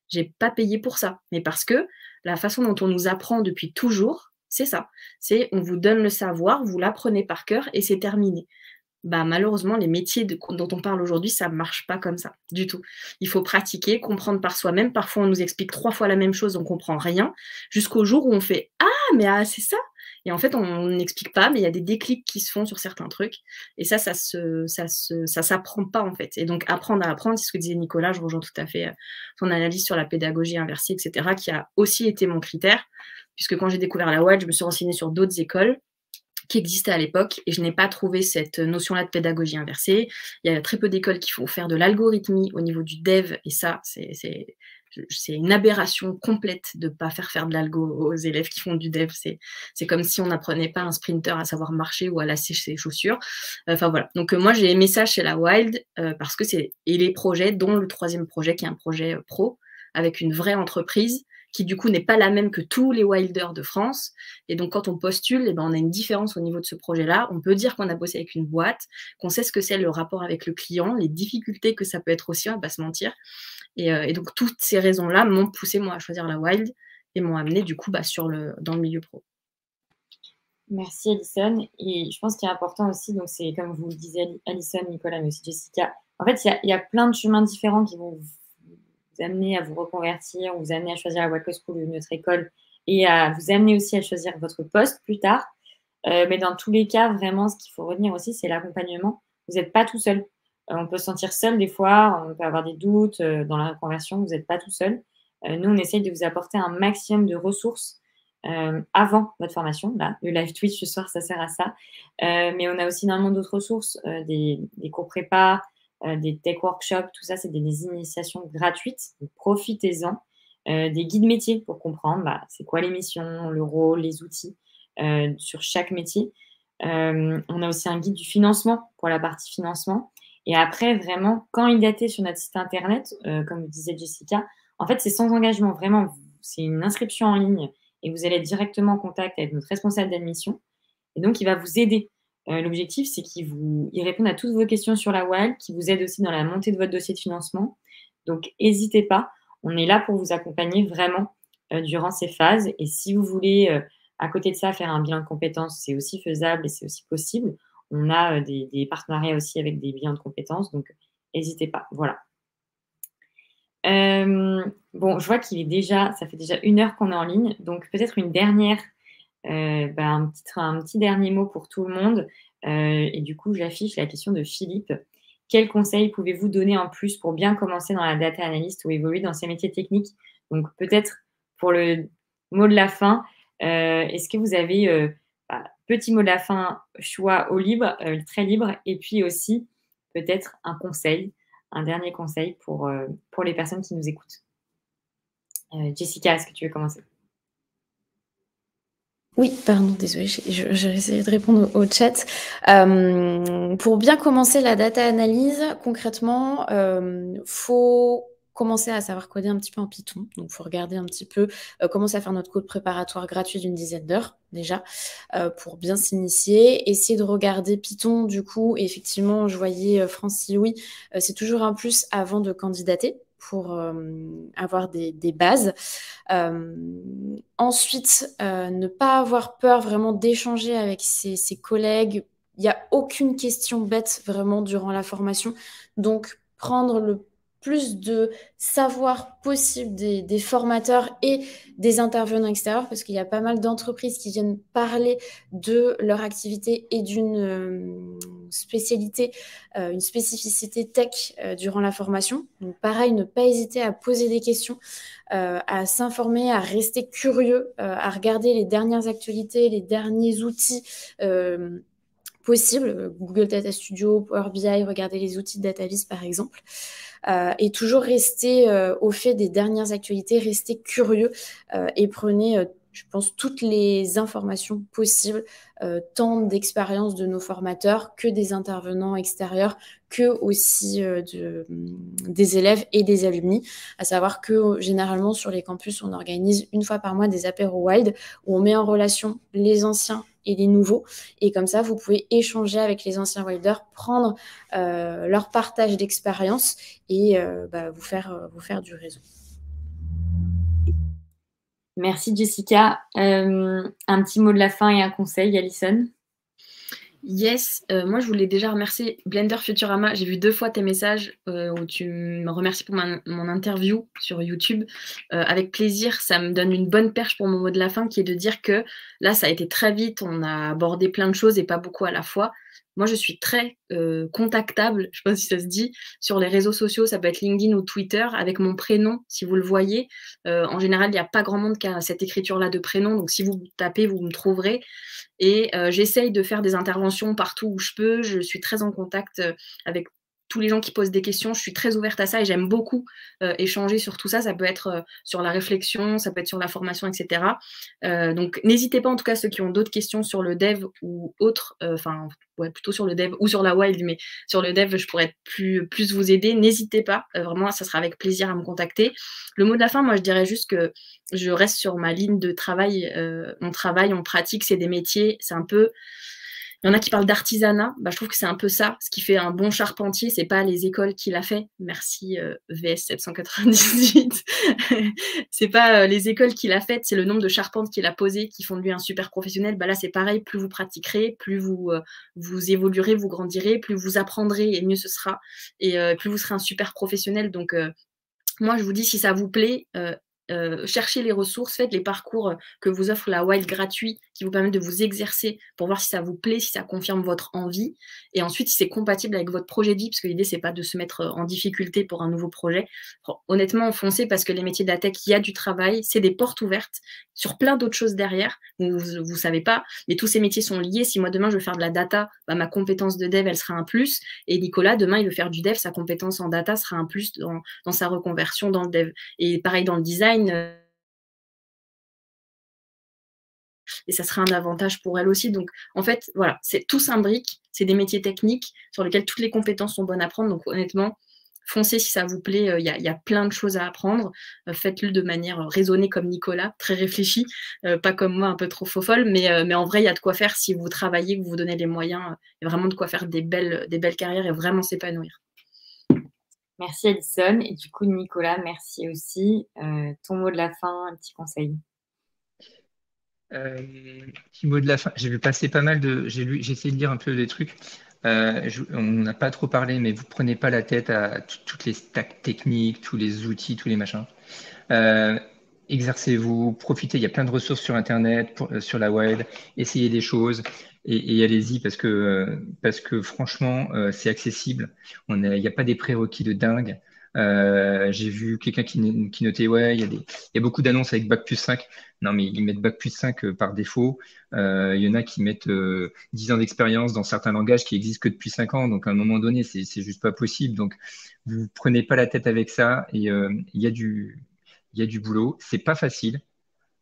J'ai pas payé pour ça, mais parce que la façon dont on nous apprend depuis toujours, c'est ça. C'est on vous donne le savoir, vous l'apprenez par cœur et c'est terminé. Malheureusement, les métiers dont on parle aujourd'hui, ça ne marche pas comme ça, du tout. Il faut pratiquer, comprendre par soi-même. Parfois, on nous explique 3 fois la même chose, on ne comprend rien, jusqu'au jour où on fait « Ah, mais c'est ça !» Et en fait, on n'explique pas, mais il y a des déclics qui se font sur certains trucs. Et ça s'apprend pas, en fait. Et donc, apprendre à apprendre, c'est ce que disait Nicolas, je rejoins tout à fait son analyse sur la pédagogie inversée, etc., qui a aussi été mon critère, puisque quand j'ai découvert la Wild, je me suis renseignée sur d'autres écoles qui existaient à l'époque et je n'ai pas trouvé cette notion-là de pédagogie inversée. Il y a très peu d'écoles qui font faire de l'algorithmie au niveau du dev et ça, c'est une aberration complète de ne pas faire de l'algo aux élèves qui font du dev. C'est comme si on n'apprenait pas un sprinter à savoir marcher ou à lasser ses chaussures. Enfin voilà. Donc moi, j'ai aimé ça chez la Wild parce que et les projets, dont le 3e projet qui est un projet pro avec une vraie entreprise qui du coup n'est pas la même que tous les wilders de France. Et donc quand on postule, eh ben, on a une différence au niveau de ce projet-là. On peut dire qu'on a bossé avec une boîte, qu'on sait ce que c'est le rapport avec le client, les difficultés que ça peut être aussi, on va pas se mentir. Et donc toutes ces raisons-là m'ont poussé moi à choisir la wild et m'ont amené du coup dans le milieu pro.
Merci Alison. Et je pense qu'il est important aussi, donc c'est comme vous le disiez Alison, Nicolas, mais aussi Jessica. En fait, il y a plein de chemins différents qui vont vous amener à vous reconvertir, vous amener à choisir la White Coat School ou une autre école et à vous amener aussi à choisir votre poste plus tard. Mais dans tous les cas, vraiment, ce qu'il faut retenir aussi, c'est l'accompagnement. Vous n'êtes pas tout seul. On peut se sentir seul des fois, on peut avoir des doutes dans la reconversion, vous n'êtes pas tout seul. Nous, on essaye de vous apporter un maximum de ressources avant votre formation. Là, le live Twitch ce soir, ça sert à ça. Mais on a aussi énormément d'autres ressources, des cours prépa, des tech workshops, tout ça, c'est des initiations gratuites. Donc, profitez-en. Des guides métiers pour comprendre c'est quoi les missions, le rôle, les outils sur chaque métier. On a aussi un guide du financement pour la partie financement. Et après, vraiment, candidater sur notre site internet, comme disait Jessica, en fait, c'est sans engagement. Vraiment, c'est une inscription en ligne et vous allez être directement en contact avec notre responsable d'admission. Et donc, il va vous aider. L'objectif, c'est qu'il réponde à toutes vos questions sur la WAL, qu'il vous aide aussi dans la montée de votre dossier de financement. Donc, n'hésitez pas. On est là pour vous accompagner vraiment durant ces phases. Et si vous voulez, à côté de ça, faire un bilan de compétences, c'est aussi faisable et c'est aussi possible. On a des partenariats aussi avec des bilans de compétences. Donc, n'hésitez pas. Voilà. Bon, je vois ça fait déjà 1 heure qu'on est en ligne. Donc, peut-être une dernière, un petit dernier mot pour tout le monde. Et du coup, j'affiche la question de Philippe. Quels conseils pouvez-vous donner en plus pour bien commencer dans la data analyst ou évoluer dans ces métiers techniques? Donc, peut-être pour le mot de la fin, est-ce que vous avez, petit mot de la fin, choix au libre, très libre, et puis aussi peut-être un dernier conseil pour les personnes qui nous écoutent. Jessica, est-ce que tu veux commencer?
Oui, pardon, désolée, j'ai essayé de répondre au chat. Pour bien commencer la data analyse, concrètement, faut commencer à savoir coder un petit peu en Python. Donc, il faut regarder un petit peu, commencer à faire notre code préparatoire gratuit d'une dizaine d'heures, déjà, pour bien s'initier. Essayer de regarder Python, du coup, et effectivement, je voyais Francis, oui, c'est toujours un plus avant de candidater pour avoir des bases. Ensuite, ne pas avoir peur vraiment d'échanger avec ses collègues. Il n'y a aucune question bête vraiment durant la formation. Donc, prendre le plus de savoir possible des formateurs et des intervenants extérieurs, parce qu'il y a pas mal d'entreprises qui viennent parler de leur activité et d'une spécialité, une spécificité tech durant la formation. Donc pareil, ne pas hésiter à poser des questions, à s'informer, à rester curieux, à regarder les dernières actualités, les derniers outils possibles, Google Data Studio, Power BI, regarder les outils de DataVis par exemple. Et toujours rester au fait des dernières actualités, rester curieux et prenez, je pense, toutes les informations possibles, tant d'expériences de nos formateurs que des intervenants extérieurs, que aussi des élèves et des alumni. À savoir que généralement sur les campus, on organise 1 fois par mois des apéros wild où on met en relation les anciens et les nouveaux. Et comme ça, vous pouvez échanger avec les anciens wilders, prendre leur partage d'expérience et vous faire du réseau.
Merci Jessica. Un petit mot de la fin et un conseil, Alison?
Yes, moi je voulais déjà remercier Blender Futurama. J'ai vu 2 fois tes messages où tu me remercies pour mon interview sur YouTube. Avec plaisir, ça me donne une bonne perche pour mon mot de la fin qui est de dire que là ça a été très vite, on a abordé plein de choses et pas beaucoup à la fois. Moi je suis très contactable, je sais pas si ça se dit, sur les réseaux sociaux, ça peut être LinkedIn ou Twitter, avec mon prénom si vous le voyez. En général, il n'y a pas grand monde qui a cette écriture-là de prénom, donc si vous tapez, vous me trouverez. Et j'essaye de faire des interventions partout où je peux. Je suis très en contact avec tous les gens qui posent des questions. Je suis très ouverte à ça et j'aime beaucoup échanger sur tout ça. Ça peut être sur la réflexion, ça peut être sur la formation, etc. Donc, n'hésitez pas, en tout cas, ceux qui ont d'autres questions sur le dev ou autre, plutôt sur le dev ou sur la wild, mais sur le dev, je pourrais plus vous aider. N'hésitez pas, vraiment, ça sera avec plaisir à me contacter. Le mot de la fin, moi, je dirais juste que je reste sur ma ligne de travail. On travaille, on pratique, c'est des métiers, c'est un peu... Il y en a qui parlent d'artisanat, je trouve que c'est un peu ça. Ce qui fait un bon charpentier, c'est pas les écoles qu'il a fait. Merci VS 798. C'est pas les écoles qu'il a faites, c'est le nombre de charpentes qu'il a posées qui font de lui un super professionnel. Là, c'est pareil, plus vous pratiquerez, plus vous évoluerez, vous grandirez, plus vous apprendrez et mieux ce sera. Et plus vous serez un super professionnel. Donc, moi, je vous dis, si ça vous plaît, cherchez les ressources, faites les parcours que vous offre la Wild gratuit qui vous permettent de vous exercer pour voir si ça vous plaît, si ça confirme votre envie et ensuite si c'est compatible avec votre projet de vie parce que l'idée c'est pas de se mettre en difficulté pour un nouveau projet. Honnêtement, foncez parce que les métiers de la tech, il y a du travail, c'est des portes ouvertes sur plein d'autres choses derrière. Vous savez pas, mais tous ces métiers sont liés. Si moi demain je veux faire de la data, ma compétence de dev elle sera un plus et Nicolas demain il veut faire du dev, sa compétence en data sera un plus dans sa reconversion dans le dev. Et pareil dans le design, et ça sera un avantage pour elle aussi. Donc, en fait, voilà, c'est tout s'imbrique. C'est des métiers techniques sur lesquels toutes les compétences sont bonnes à prendre. Donc, honnêtement, foncez si ça vous plaît. Il y a plein de choses à apprendre. Faites-le de manière raisonnée comme Nicolas, très réfléchie, pas comme moi, un peu trop faux-folle. Mais en vrai, il y a de quoi faire si vous travaillez, que vous vous donnez les moyens. Il y a vraiment de quoi faire des belles carrières et vraiment s'épanouir.
Merci Alison. Et du coup, Nicolas, merci aussi. Ton mot de la fin, un petit conseil.
Petit mot de la fin. J'ai vu passer pas mal de. J'ai essayé de lire un peu des trucs. On n'a pas trop parlé, mais vous prenez pas la tête à toutes les stacks techniques, tous les outils, tous les machins. Exercez-vous, profitez. Il y a plein de ressources sur Internet, sur la web. Essayez des choses et allez-y parce que franchement, c'est accessible. Il n'y a pas des prérequis de dingue. J'ai vu quelqu'un qui notait, ouais, il y a beaucoup d'annonces avec Bac+5. Non, mais ils mettent Bac+5 par défaut. Il y en a qui mettent 10 ans d'expérience dans certains langages qui existent que depuis 5 ans. Donc, à un moment donné, c'est juste pas possible. Donc, vous prenez pas la tête avec ça. Et il y a du boulot. C'est pas facile.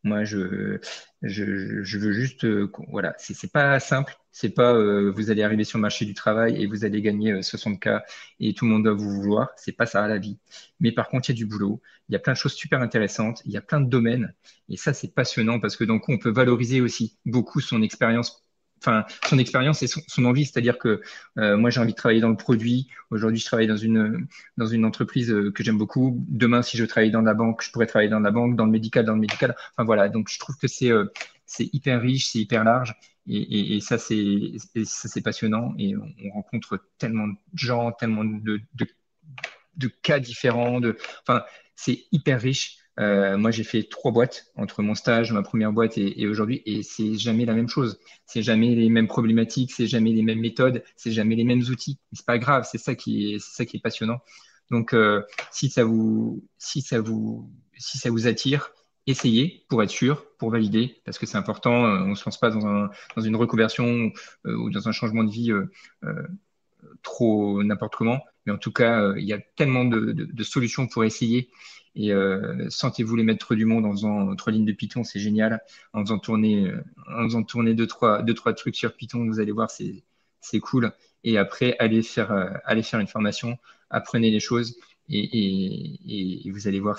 Moi, je veux juste, voilà, c'est pas simple. C'est pas, vous allez arriver sur le marché du travail et vous allez gagner 60K et tout le monde doit vous vouloir. C'est pas ça la vie. Mais par contre, il y a du boulot. Il y a plein de choses super intéressantes. Il y a plein de domaines. Et ça, c'est passionnant parce que d'un coup, on peut valoriser aussi beaucoup son expérience. Enfin, son expérience et son envie. C'est-à-dire que moi, j'ai envie de travailler dans le produit. Aujourd'hui, je travaille dans une entreprise que j'aime beaucoup. Demain, si je travaille dans la banque, je pourrais travailler dans la banque, dans le médical. Enfin voilà, donc je trouve que c'est hyper riche, c'est hyper large et ça c'est passionnant et on rencontre tellement de gens, tellement de cas différents. Enfin, c'est hyper riche. Moi, j'ai fait 3 boîtes entre mon stage, ma première boîte et aujourd'hui, et c'est jamais la même chose. C'est jamais les mêmes problématiques, c'est jamais les mêmes méthodes, c'est jamais les mêmes outils. Mais c'est pas grave, c'est ça qui est passionnant. Donc, si ça vous attire, essayez pour être sûr, pour valider, parce que c'est important. On se lance pas dans une reconversion ou dans un changement de vie trop n'importe comment. Mais en tout cas, il y a tellement de solutions pour essayer. Et sentez-vous les maîtres du monde en faisant 3 lignes de Python, c'est génial. En faisant tourner 2-3 trucs sur Python, vous allez voir, c'est cool. Et après, allez faire une formation, apprenez les choses et vous allez voir,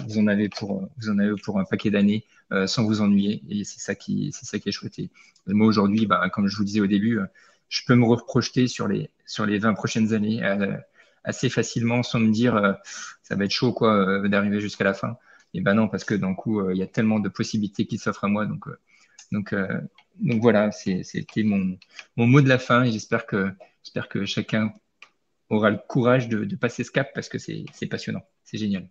vous en avez pour un paquet d'années sans vous ennuyer. Et c'est ça qui est chouette. Et moi aujourd'hui, comme je vous disais au début, je peux me reprojeter sur les 20 prochaines années assez facilement sans me dire ça va être chaud quoi d'arriver jusqu'à la fin. Et ben non, parce que d'un coup, il y a tellement de possibilités qui s'offrent à moi. Donc voilà, c'était mon mot de la fin et j'espère que chacun aura le courage de passer ce cap parce que c'est passionnant, c'est génial.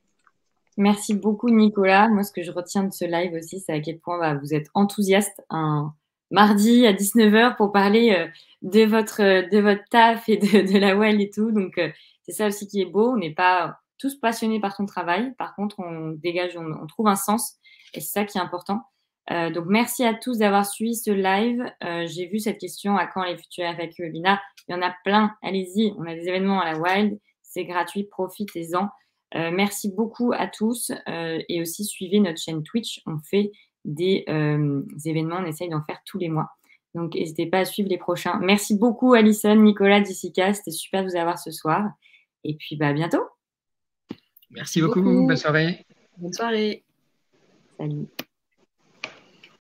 Merci beaucoup Nicolas. Moi, ce que je retiens de ce live aussi, c'est à quel point vous êtes enthousiaste un mardi à 19h pour parler de votre taf et de la WELL et tout. Donc, c'est ça aussi qui est beau. On n'est pas tous passionnés par son travail. Par contre, on trouve un sens et c'est ça qui est important. Donc, merci à tous d'avoir suivi ce live. J'ai vu cette question à quand les futurs avec Lina. Il y en a plein. Allez-y, on a des événements à la Wild. C'est gratuit, profitez-en. Merci beaucoup à tous. Et aussi, suivez notre chaîne Twitch. On fait des événements. On essaye d'en faire tous les mois. Donc, n'hésitez pas à suivre les prochains. Merci beaucoup, Alison, Nicolas, Jessica. C'était super de vous avoir ce soir. Et puis, à bientôt.
Merci beaucoup. Bonne soirée.
Bonne soirée.
Salut.